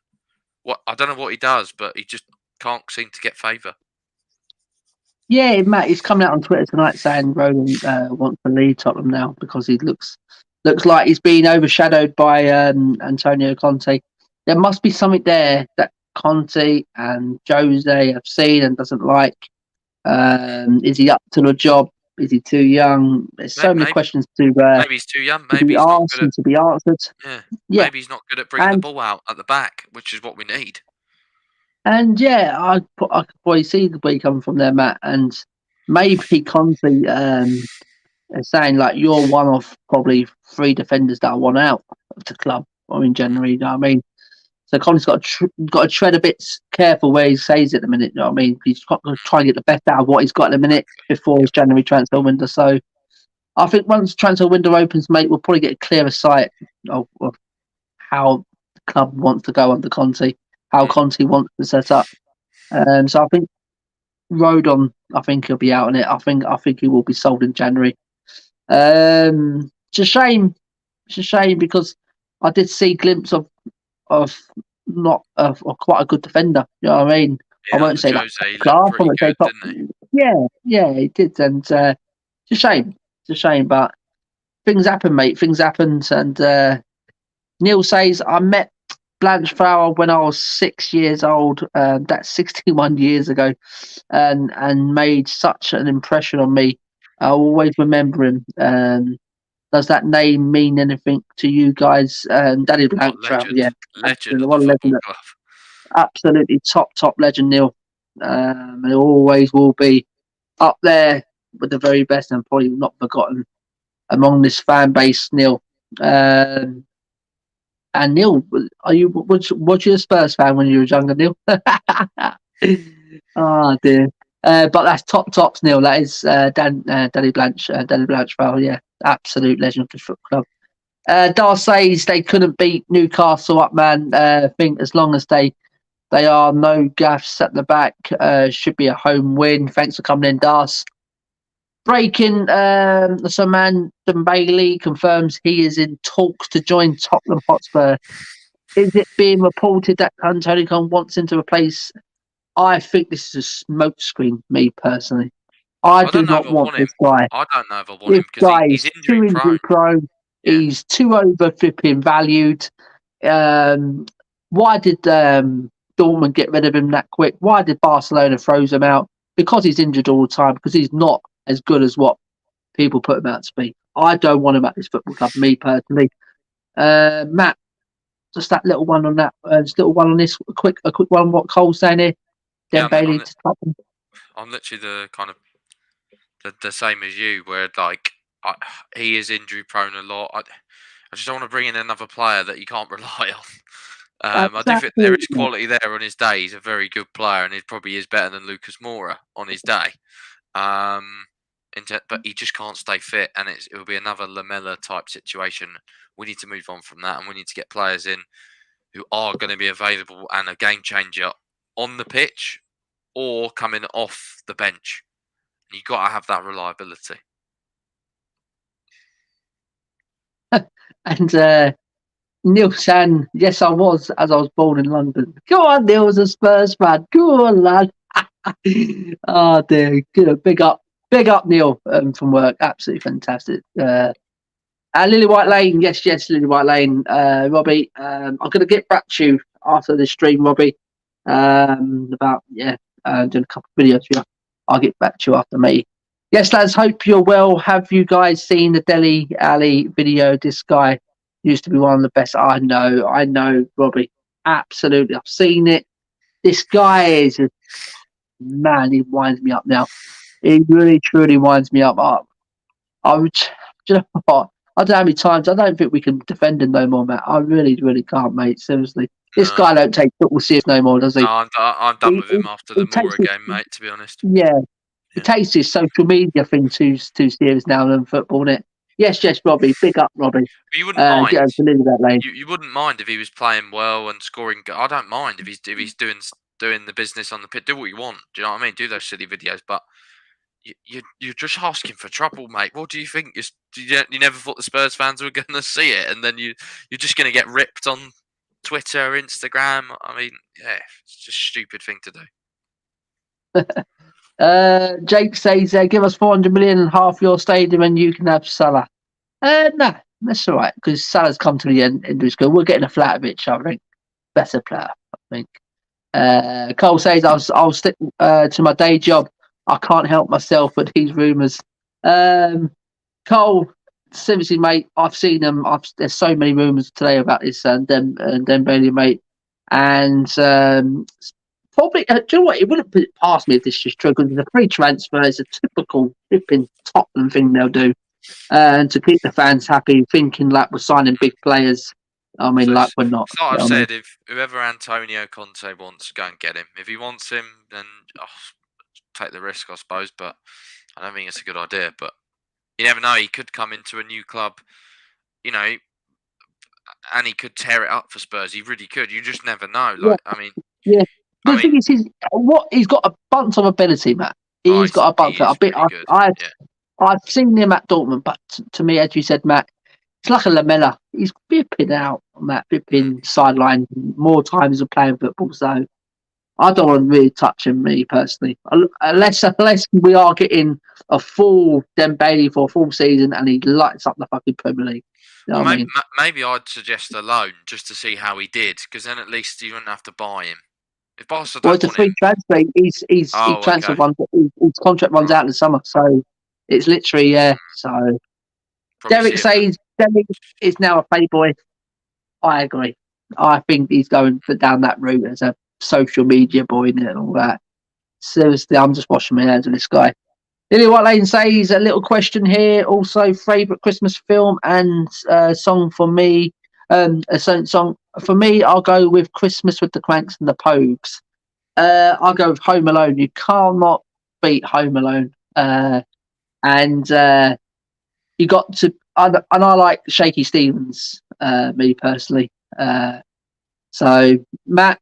I don't know what he does, but he just can't seem to get favour. Yeah, Matt, he's coming out on Twitter tonight saying Roland wants to leave Tottenham now because he looks like he's being overshadowed by Antonio Conte. There must be something there that Conte and Jose have seen and doesn't like. Is he up to the job? Is he too young? There's so many questions to maybe he's too young. to Maybe be he's not asked good and at. to be answered. Yeah. Yeah, Maybe he's not good at bringing the and ball out at the back, which is what we need. yeah, I could probably see where you're coming from there, Matt. And maybe Conte saying like you're one of probably 3 defenders that I want out of the club or in January. You know what I mean? So Conte's got to tread a bit careful where he says it at the minute. You know what I mean? He's got to try and get the best out of what he's got at the minute before his January transfer window. So I think once transfer window opens, mate, we'll probably get a clearer sight of how the club wants to go under Conte, how Conte wants to set up. So I think Rodon, I think he'll be out on it. I think he will be sold in January. It's a shame. It's a shame because I did see a glimpse of not of quite a good defender. You know what I mean? Yeah, I won't say Jose, that he class. looked I pretty won't say good, top. didn't Yeah, he did, and it's a shame. It's a shame, but things happen, mate. Things happened, and Neil says I met Blanchflower when I was 6 years old. That's 61 years ago, and made such an impression on me. I always remember him. Does that name mean anything to you guys? Danny he? What Blanchflower, legend. yeah, Legend of what the a legend, football club. absolutely top legend, Neil. And it always will be up there with the very best and probably not forgotten among this fan base, Neil. And Neil, was you a Spurs fan when you were younger, Neil? Oh dear. But that's tops, Neil. That is Danny Blanchard. Yeah, absolute legend of the foot club. Dar says they couldn't beat Newcastle up, man. I think as long as they are no gaffs at the back, should be a home win. Thanks for coming in, Dars. Breaking, so man Bailey confirms he is in talks to join Tottenham Hotspur. Is it being reported that Antonio Conte wants him to replace? I think this is a smokescreen, me personally. I I do don't know if not I want want him. this guy. I don't know if I want This him because guy he's is too injury injury prone. prone. Yeah. He's too over flipping valued. Why did Dortmund get rid of him that quick? Why did Barcelona throws him out? Because he's injured all the time. Because he's not as good as what people put him out to be. I don't want him at this football club, me personally. Matt, just that little one on that. Just little one on this. A quick one. What Cole's saying here. Yeah, Bailey to Tottenham. I'm literally the kind of the same as you, where like he is injury prone a lot. I just don't want to bring in another player that you can't rely on. I do think there is quality there on his day. He's a very good player, and he probably is better than Lucas Moura on his day. But he just can't stay fit, and it will be another Lamella type situation. We need to move on from that, and we need to get players in who are going to be available and a game changer on the pitch or coming off the bench. You've got to have that reliability. And Neil San, yes, I was, as I was born in London. Go on, Neil was a Spurs fan. Go on, lad. Oh dear, good. Big up, Neil from work. Absolutely fantastic. Lily White Lane, yes, Lily White Lane. Robbie, I'm going to get back to you after the stream, Robbie. About doing a couple of videos for you. I'll get back to you after me. Yes, lads, hope you're well. Have you guys seen the Deli Ali video? This guy used to be one of the best. I know, Robbie. Absolutely. I've seen it. This guy is man, he winds me up now. He really, truly winds me up. I would, do you know what? I don't know how many times. I don't think we can defend him no more, Matt. I really, really can't, mate. Seriously. This guy don't take football serious no more, does he? No, I'm done with him after the Moura game, mate, to be honest. Yeah. He takes his social media thing too serious now than football, innit? Yes, Robbie. Big up, Robbie. You wouldn't mind. Get over to that lane. You wouldn't mind if he was playing well and scoring. I don't mind if he's doing the business on the pitch. Do what you want. Do you know what I mean? Do those silly videos, but you're just asking for trouble, mate. What do you think? You never thought the Spurs fans were going to see it, and then you're just going to get ripped on Twitter, Instagram. I mean, yeah, it's just a stupid thing to do. Jake says, give us 400 million and half your stadium and you can have Salah. No, that's all right, because Salah's come to the end of his career. We're getting a Flatovic, I think. Better player, I think. Cole says, I'll stick to my day job. I can't help myself with these rumours. Cole, seriously, mate, I've seen them. There's so many rumours today about this Dembele, mate. And probably, do you know what? It wouldn't put it past me if this is true, because it's a free transfer. It's a typical flipping Tottenham thing they'll do. And to keep the fans happy, thinking like we're signing big players. I mean, So like we're not. it's like I've said, if whoever Antonio Conte wants, go and get him. If he wants him, then take the risk, I suppose. But I don't think it's a good idea. But you never know. He could come into a new club, you know, and he could tear it up for Spurs. He really could. You just never know. Like, I mean, yeah. The thing is, he's got a bunch of ability, Matt. He's got a bunch of ability. I've seen him at Dortmund, but to me, as you said, Matt, it's like a Lamella. He's bipping out, Matt, bipping sideline more times than playing football. So I don't want to really touch him, me personally, unless we are getting a full Dembele for a full season and he lights up the fucking Premier League. You know what I mean? Maybe I'd suggest a loan just to see how he did, because then at least you wouldn't have to buy him. If Barca don't it's a free transfer. His contract runs out in the summer, so it's literally So Derek says Derek is now a playboy. I agree. I think he's going down that route as a social media boy and all that. Seriously, I'm just washing my hands of this guy. Lily White Lane says, a little question here. Also, favourite Christmas film and song for me. A certain song for me, I'll go with Christmas with the Cranks and the Pogues. I'll go with Home Alone. You cannot beat Home Alone. And you got to, and I like Shaky Stevens, me personally. So, Matt.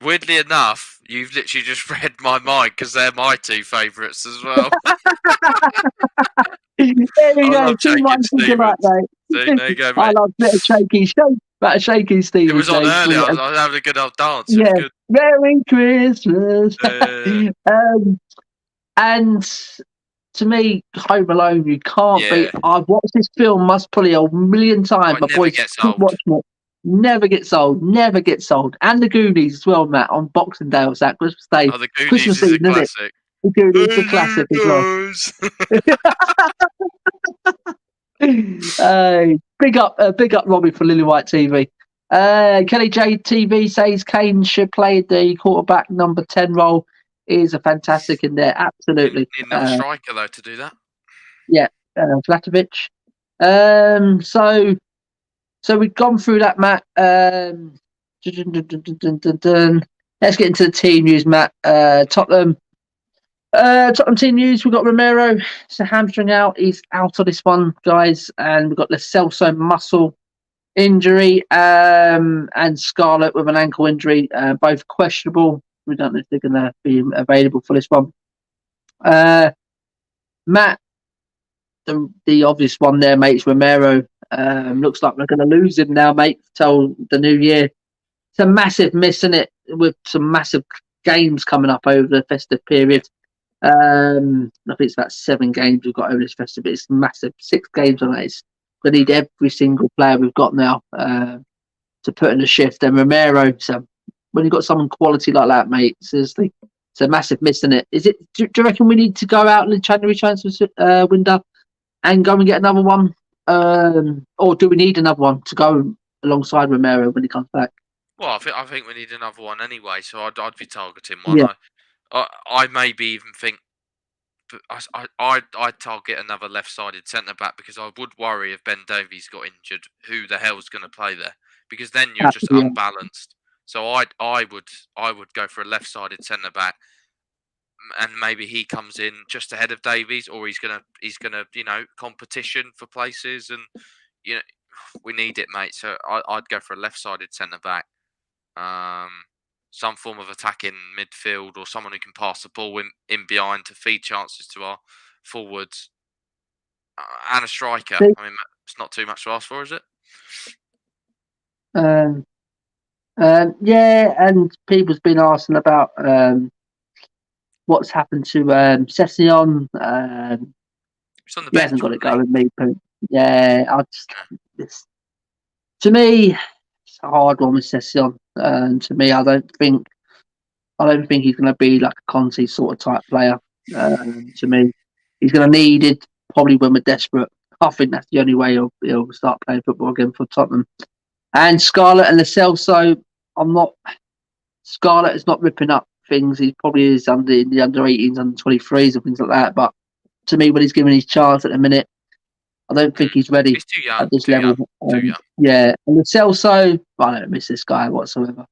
Weirdly enough, you've literally just read my mind, because they're my two favourites as well. There you go. Two minds thinking like that. There you go, mate. I love a bit of Shaky Stevens. It was on earlier. I was having a good old dance. It was good. Merry Christmas. And to me, Home Alone, you can't beat. I've watched this film probably a million times. My boys keep watching it. Never gets old. Never gets old. And the Goonies as well, Matt, on Boxing Day or Christmas Day. Oh, the Goonies is a classic. The Goonies is a classic as well. Big up Robbie for Lily White TV. Kelly J TV says Kane should play the quarterback number 10 role. Is a fantastic in there, absolutely. Need another striker though to do that. Yeah, Flatovic. So we've gone through that, Matt. Let's get into the team news, Matt. Tottenham team news. We've got Romero. It's a hamstring out. He's out of this one, guys. And we've got the Celso muscle injury and Scarlett with an ankle injury. Both questionable. We don't know if they're going to be available for this one. Matt, the obvious one there, mate, is Romero. Looks like we're going to lose him now, mate, till the new year. It's a massive miss, isn't it? With some massive games coming up over the festive period. I think it's about 7 games we've got over this festive. It's massive. 6 games on it. We need every single player we've got now to put in a shift. And Romero, so when you've got someone quality like that, mate, seriously, it's a massive miss, isn't it? Is it? Do you reckon we need to go out in the January transfer window and go and get another one? Or do we need another one to go alongside Romero when he comes back? Well, I think we need another one anyway, so I'd be targeting one. Yeah. I maybe even think I'd target another left-sided centre-back, because I would worry if Ben Davies got injured, who the hell's going to play there? Because then you're just unbalanced. So I would go for a left-sided centre-back, and maybe he comes in just ahead of Davies, or he's gonna competition for places, and we need it, mate. So I'd go for a left-sided centre-back. Some form of attacking midfield, or someone who can pass the ball in behind to feed chances to our forwards, and a striker. I mean, it's not too much to ask for, is it? Yeah, and people's been asking about what's happened to Session. He's on the He bench, hasn't got it wasn't going. Me, but yeah, to me, it's a hard one with Session. To me, I don't think he's going to be like a Conte sort of type player. To me, he's going to need it probably when we're desperate. I think that's the only way he'll start playing football again for Tottenham. And Scarlett and Lo Celso, Scarlett is not ripping up things. He probably is in the under 18s, under 23s, and things like that. But to me, when he's given his chance at the minute, I don't he? think he's ready He's too young. at this Too young. level. Too young. Yeah, and Lo Celso, I don't miss this guy whatsoever.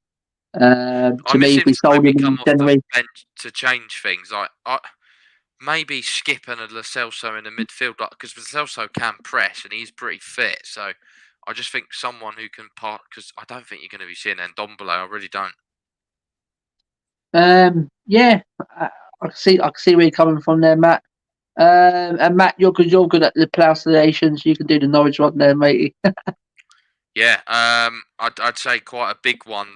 I To me, miss if him we to sold maybe him come in off January, the bench to change things. Like maybe Skip and a Lo Celso in the midfield, because Lo Celso can press and he's pretty fit. So I just think someone who can part, because I don't think you're going to be seeing Ndombele. I really don't. yeah, I can see where you're coming from there, Matt. And Matt, you're good at the pronunciations. You can do the Norwich one there, matey. Yeah, I'd say quite a big one.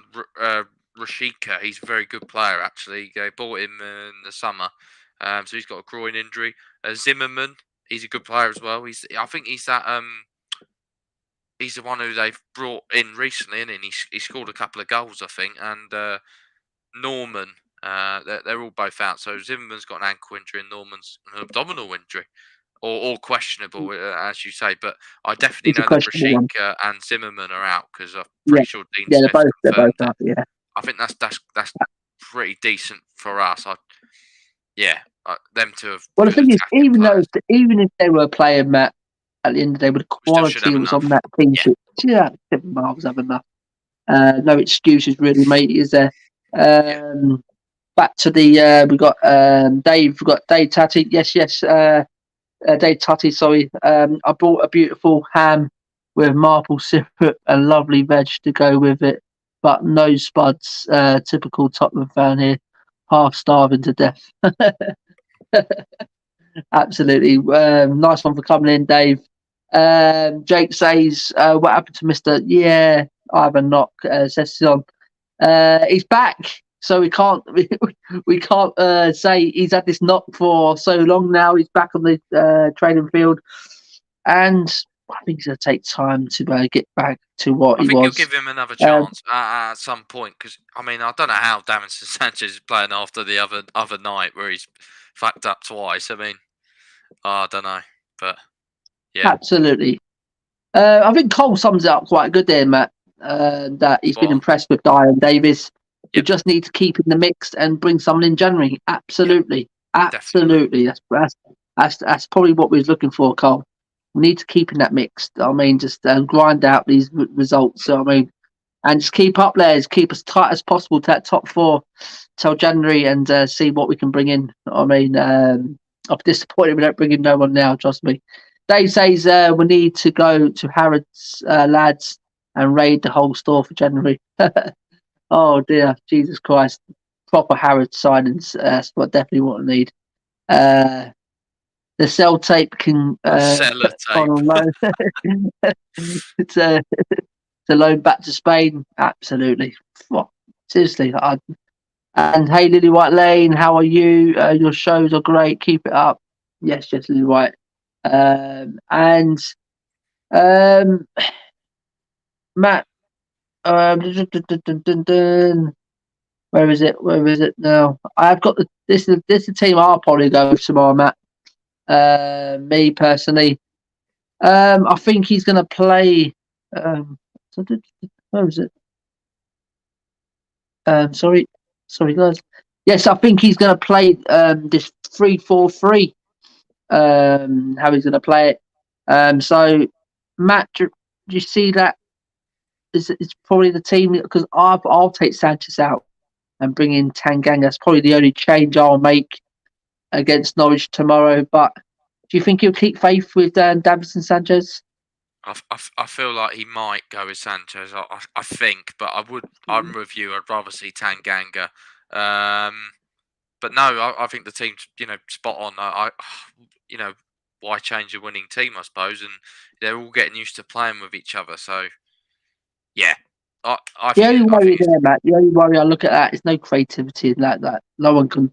Rashika, he's a very good player actually. They bought him in the summer, so he's got a groin injury. Zimmerman, he's a good player as well. I think he's the one who they've brought in recently, and he scored a couple of goals, I think. And Norman, they're all both out. So Zimmerman's got an ankle injury, and Norman's an abdominal injury. Or questionable, as you say, but I definitely It's a know that questionable one. Rashik and Zimmerman are out because I'm Yeah, pretty sure Dean yeah, Smith's they're both confirmed it. out. Yeah. I think that's pretty decent for us. Them to have Well, the good thing is, attacking players. even if they were playing Matt, at the end of the day, with the We still should quality have that was on enough. that team, Yeah. yeah, Marvels have enough. No excuses really, mate. Is there? Back to the we got Dave. We got Dave Tatty. Yes. Dave Tutty. Sorry. I bought a beautiful ham with maple syrup and lovely veg to go with it, but no spuds. Typical Tottenham fan here, half starving to death. Absolutely. Nice one for coming in, Dave. Jake says, what happened to Mr. Yeah, I have a knock, Session. He's back. So we can't say he's had this knock for so long now. He's back on the training field. And I think he's going to take time to get back to what I he think you'll was. give him another chance at some point because I don't know how Davinson Sanchez is playing after the other night where he's fucked up twice. I don't know, but yeah, Absolutely. I think Cole sums it up quite good there, Matt. That he's been impressed with Diane Davis. We just need to keep in the mix and bring someone in January. Absolutely, absolutely. That's probably what we was looking for, Cole. We need to keep in that mix. Just grind out these results. And just keep up there. Just keep as tight as possible to that top four till January and see what we can bring in. I'm disappointed we don't bring in no one now. Trust me. Dave says we need to go to Harrods lads and raid the whole store for January. Oh dear, Jesus Christ! Proper Harrods signings. That's what definitely what I need. The cell tape can cellar tape. on loan. It's a loan back to Spain. Absolutely. Well, seriously. And hey, Lily White Lane, how are you? Your shows are great. Keep it up. Yes, Lily White. And Matt, where is it? Where is it now? I've got this is the team I'll probably go with tomorrow, Matt. Me personally, I think he's going to play. Where is it? Sorry, guys. Yes, I think he's going to play this 3-4-3. How he's going to play it. So, Matt, do you see that? It's probably the team because I'll take Sanchez out and bring in Tanganga. That's probably the only change I'll make against Norwich tomorrow. But do you think he'll keep faith with Davinson Sanchez? I feel like he might go with Sanchez. I think, but I'm with you. I'd rather see Tanganga. But no, I think the team's spot on. Why change a winning team? I suppose, and they're all getting used to playing with each other. So yeah, I The only think worry there, Matt. The only worry I look at that is no creativity in that. No one can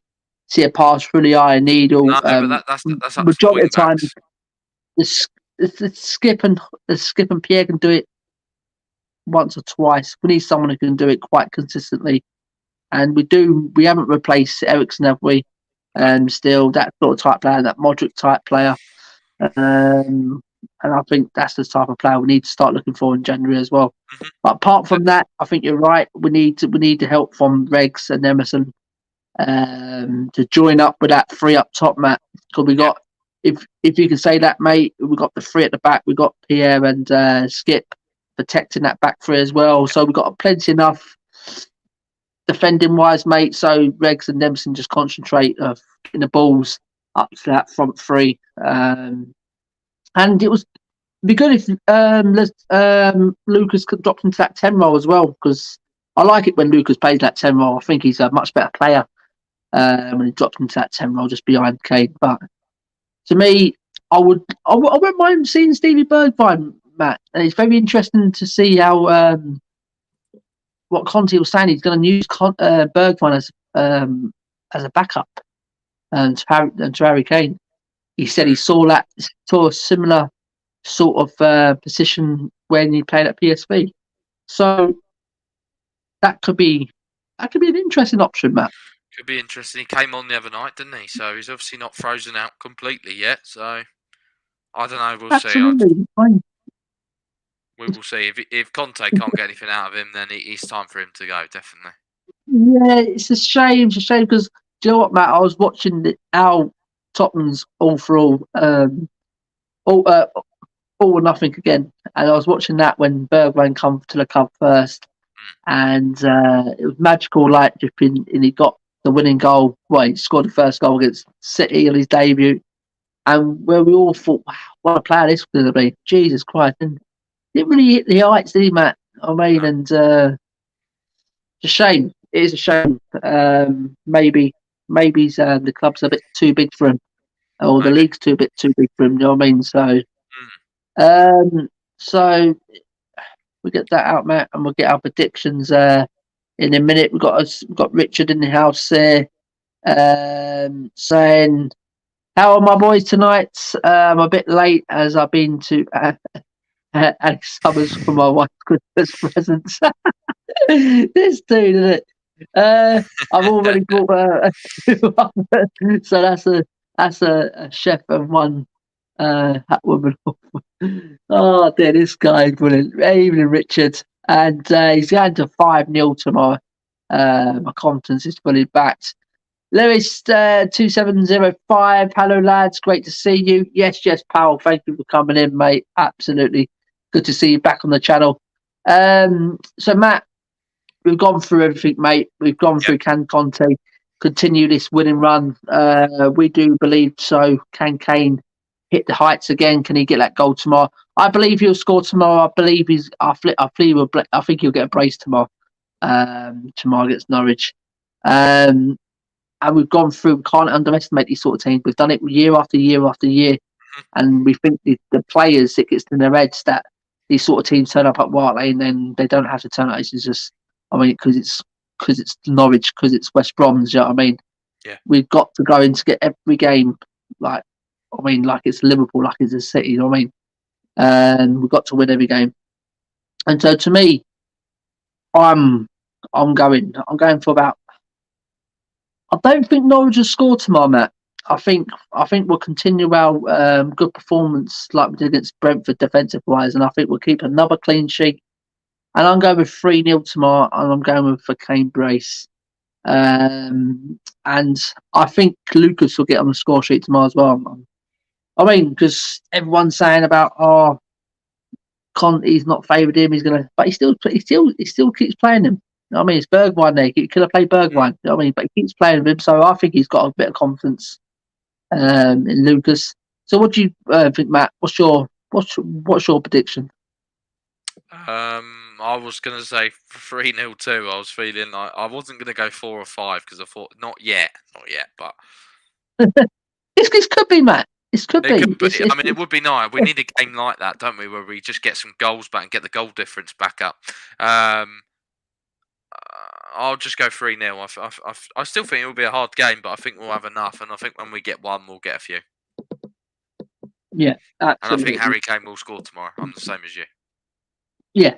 see a pass through the eye of needle. No, but that's up to the Majority wing of the time, backs. the Skip and Pierre can do it once or twice. We need someone who can do it quite consistently, and we haven't replaced Ericsson, have we? Still that sort of type player, that Modric type player. And I think that's the type of player we need to start looking for in January as well. Mhm. But apart from that, I think you're right. We need the help from Regs and Emerson to join up with that three up top, Matt. Because we got, if you can say that, mate, we got the three at the back. We got Pierre and Skip protecting that back three as well. So we got plenty enough defending wise, mate. So Regs and Emerson just concentrate in the balls up to that front three. And it was be good if Lucas could drop into that 10 role as well, because I like it when Lucas plays that 10 role. I think he's a much better player when he drops into that 10 role just behind Kane. But to me, I wouldn't mind seeing Stevie Bergwijn, Matt. And it's very interesting to see how what Conte was saying. He's going to use Bergwijn as a backup to Harry Kane. He said he saw a similar sort of position when he played at PSV. So that could be an interesting option, Matt. Could be interesting. He came on the other night, didn't he? So he's obviously not frozen out completely yet. So I don't know. We'll Absolutely. see. We will see. If Conte can't get anything out of him, then it's time for him to go. Definitely. Yeah, it's a shame. It's a shame because do you know what, Matt? I was watching our Tottenham's all for all or nothing again, and I was watching that when Bergwijn come to the club first, and it was magical light dripping, and he got the winning goal. Well, he scored the first goal against City on his debut, and where we all thought, wow, what a player this was going to be. Jesus Christ, and didn't really hit the heights, did he, Matt? I mean, and it's a shame. It is a shame. Maybe the club's a bit too big for him, or the league's too big for him. You know what I mean? So we get that out, Matt, and we'll get our predictions in a minute. We've got Richard in the house there saying, "How are my boys tonight? I'm a bit late as I've been to Alex Summers for my wife's Christmas presents." This dude, isn't it? I've already bought her. So that's a chef and one hat woman. Oh dear, this guy's brilliant. Evening, Richard. And he's going to 5-0 tomorrow. My confidence is fully backed. Lewis 2705. Hello lads, great to see you. Yes, pal. Thank you for coming in, mate. Absolutely good to see you back on the channel. So Matt, we've gone through everything, mate. We've gone through can Conte continue this winning run. We do believe so. Can Kane hit the heights again? Can he get that goal tomorrow? I believe he'll score tomorrow. I believe I think he'll get a brace tomorrow. Tomorrow against Norwich. And we've gone through. We can't underestimate these sort of teams. We've done it year after year after year, and we think the players, it gets in their heads that these sort of teams turn up at Whiteley and then they don't have to turn up. It's just, I mean, because it's Norwich, because it's West Brom. You know what I mean? Yeah. We've got to go in to get every game like it's Liverpool, like it's a City. You know what I mean? And we've got to win every game. And so to me, I'm going for about. I don't think Norwich will score tomorrow, Matt. I think we'll continue our good performance like we did against Brentford defensive wise, and I think we'll keep another clean sheet. And I'm going with 3-0 tomorrow, and I'm going with for Kane brace. And I think Lucas will get on the score sheet tomorrow as well. I mean, because everyone's saying about Conte's not favoured him. But he still keeps playing him. You know what I mean, it's Bergwijn there. He could have played Bergwijn. You know what I mean, but he keeps playing with him. So I think he's got a bit of confidence in Lucas. So what do you think, Matt? What's your prediction? I was going to say 3-0 too. I was feeling like I wasn't going to go 4 or 5 because I thought not yet. But this could be, Matt. This could be. I mean, it would be nice. We need a game like that, don't we? Where we just get some goals back and get the goal difference back up. I'll just go 3-0. I still think it will be a hard game, but I think we'll have enough. And I think when we get one, we'll get a few. Yeah, And I absolutely. think Harry Kane will score tomorrow. I'm the same as you. Yeah,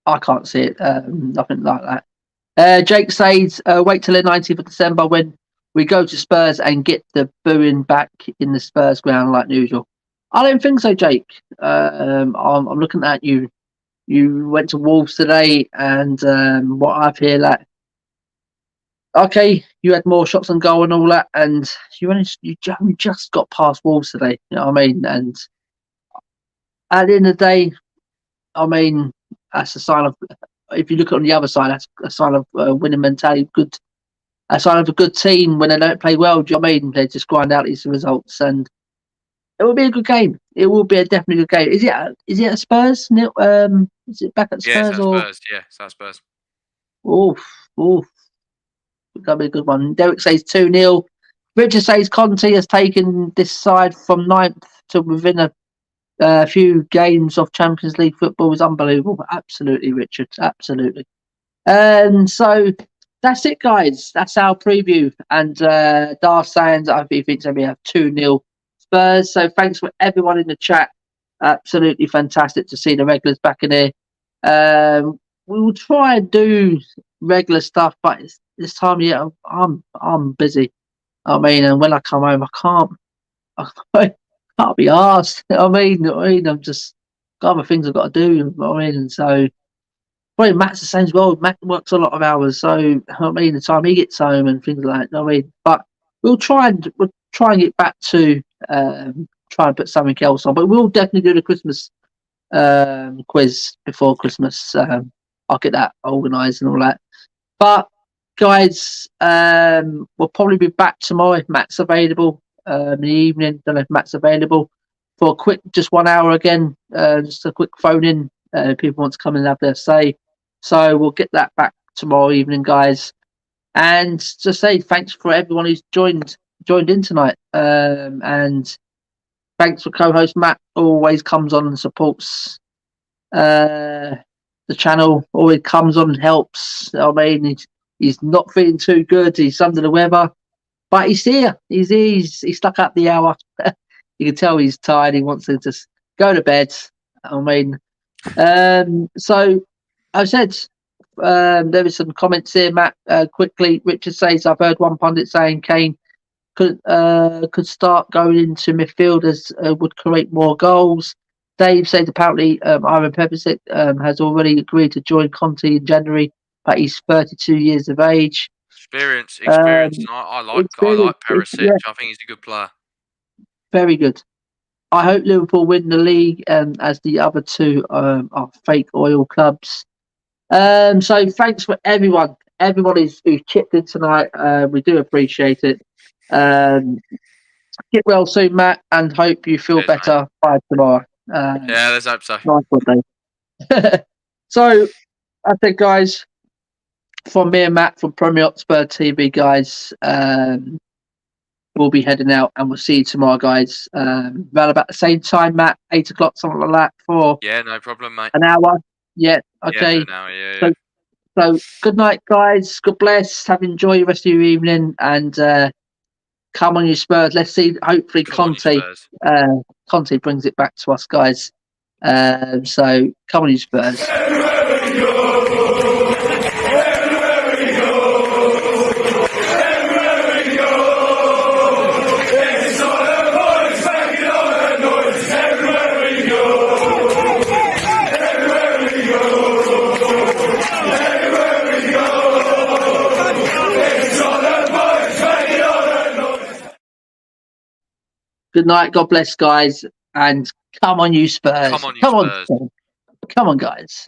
I can't see it. Nothing like that. Jake says, wait till the 19th of December when we go to Spurs and get the booing back in the Spurs ground like usual. I don't think so, Jake. I'm looking at you. You went to Wolves today, and what I've heard, like, okay, you had more shots on goal and all that, and you just got past Wolves today. You know what I mean? And at the end of the day, I mean, that's a sign of. If you look on the other side, that's a sign of winning mentality. A sign of a good team when they don't play well. Do you know what I mean? They just grind out these results, and it will be a good game. It will be a definitely good game. Is it at Spurs? Is it back at Yeah, it's Spurs at or? Spurs. Yeah, it's at Spurs. Oof, oof. That'll be a good one. Derek says 2-0. Richard says Conte has taken this side from 9th to within a few games of Champions League football. Is unbelievable. Absolutely, Richard. Absolutely. And so that's it, guys. That's our preview. And Dar Sands, I think, thinks we have 2-0 Spurs. So thanks for everyone in the chat. Absolutely fantastic to see the regulars back in here. We will try and do regular stuff, but this time of year I'm busy. I mean, and when I come home, I can't be asked. I mean, I'm just got other things I've got to do. You know what I mean, and so probably Matt's the same as well. Matt works a lot of hours, so I mean, the time he gets home and things like that. You know what I mean, but we'll try and get back to try and put something else on. But we'll definitely do the Christmas quiz before Christmas. I'll get that organised and all that. But guys, we'll probably be back tomorrow if Matt's available in the evening. Don't know if Matt's available for a quick, just 1 hour again, just a quick phone in. People want to come and have their say. So we'll get that back tomorrow evening, guys. And just say thanks for everyone who's joined in tonight. And thanks for co-host Matt. Always comes on and supports the channel. Always comes on and helps. I mean, he's not feeling too good. He's under the weather, but he's here. He's stuck up the hour. You can tell he's tired. He wants to just go to bed. I mean, so I said there was some comments here, Matt. Quickly, Richard says I've heard one pundit saying Kane could start going into midfielders would create more goals. Dave said apparently Ivan Pepisic has already agreed to join Conte in January, but he's 32 years of age. Experience. I like Perisic. Yeah. I think he's a good player. Very good. I hope Liverpool win the league, as the other two are fake oil clubs. So thanks for everyone who's chipped in tonight. We do appreciate it. Get well soon, Matt, and hope you feel better by tomorrow. Yeah, let's hope so. Nice one, Dave. So, I think, guys, from me and Matt from Premier Hotspur TV, guys, we'll be heading out, and we'll see you tomorrow, guys. Around about the same time, Matt, 8 o'clock, something like that, for no problem, mate. an hour. Yeah, okay. Yeah, an hour, yeah. So, good night, guys. God bless. Enjoy the rest of your evening, and come on, you Spurs. Let's see. Hopefully, Conte brings it back to us, guys. So, come on, you Spurs. Good night. God bless, guys. And come on, you Spurs. Come on, you Spurs. Come on, guys.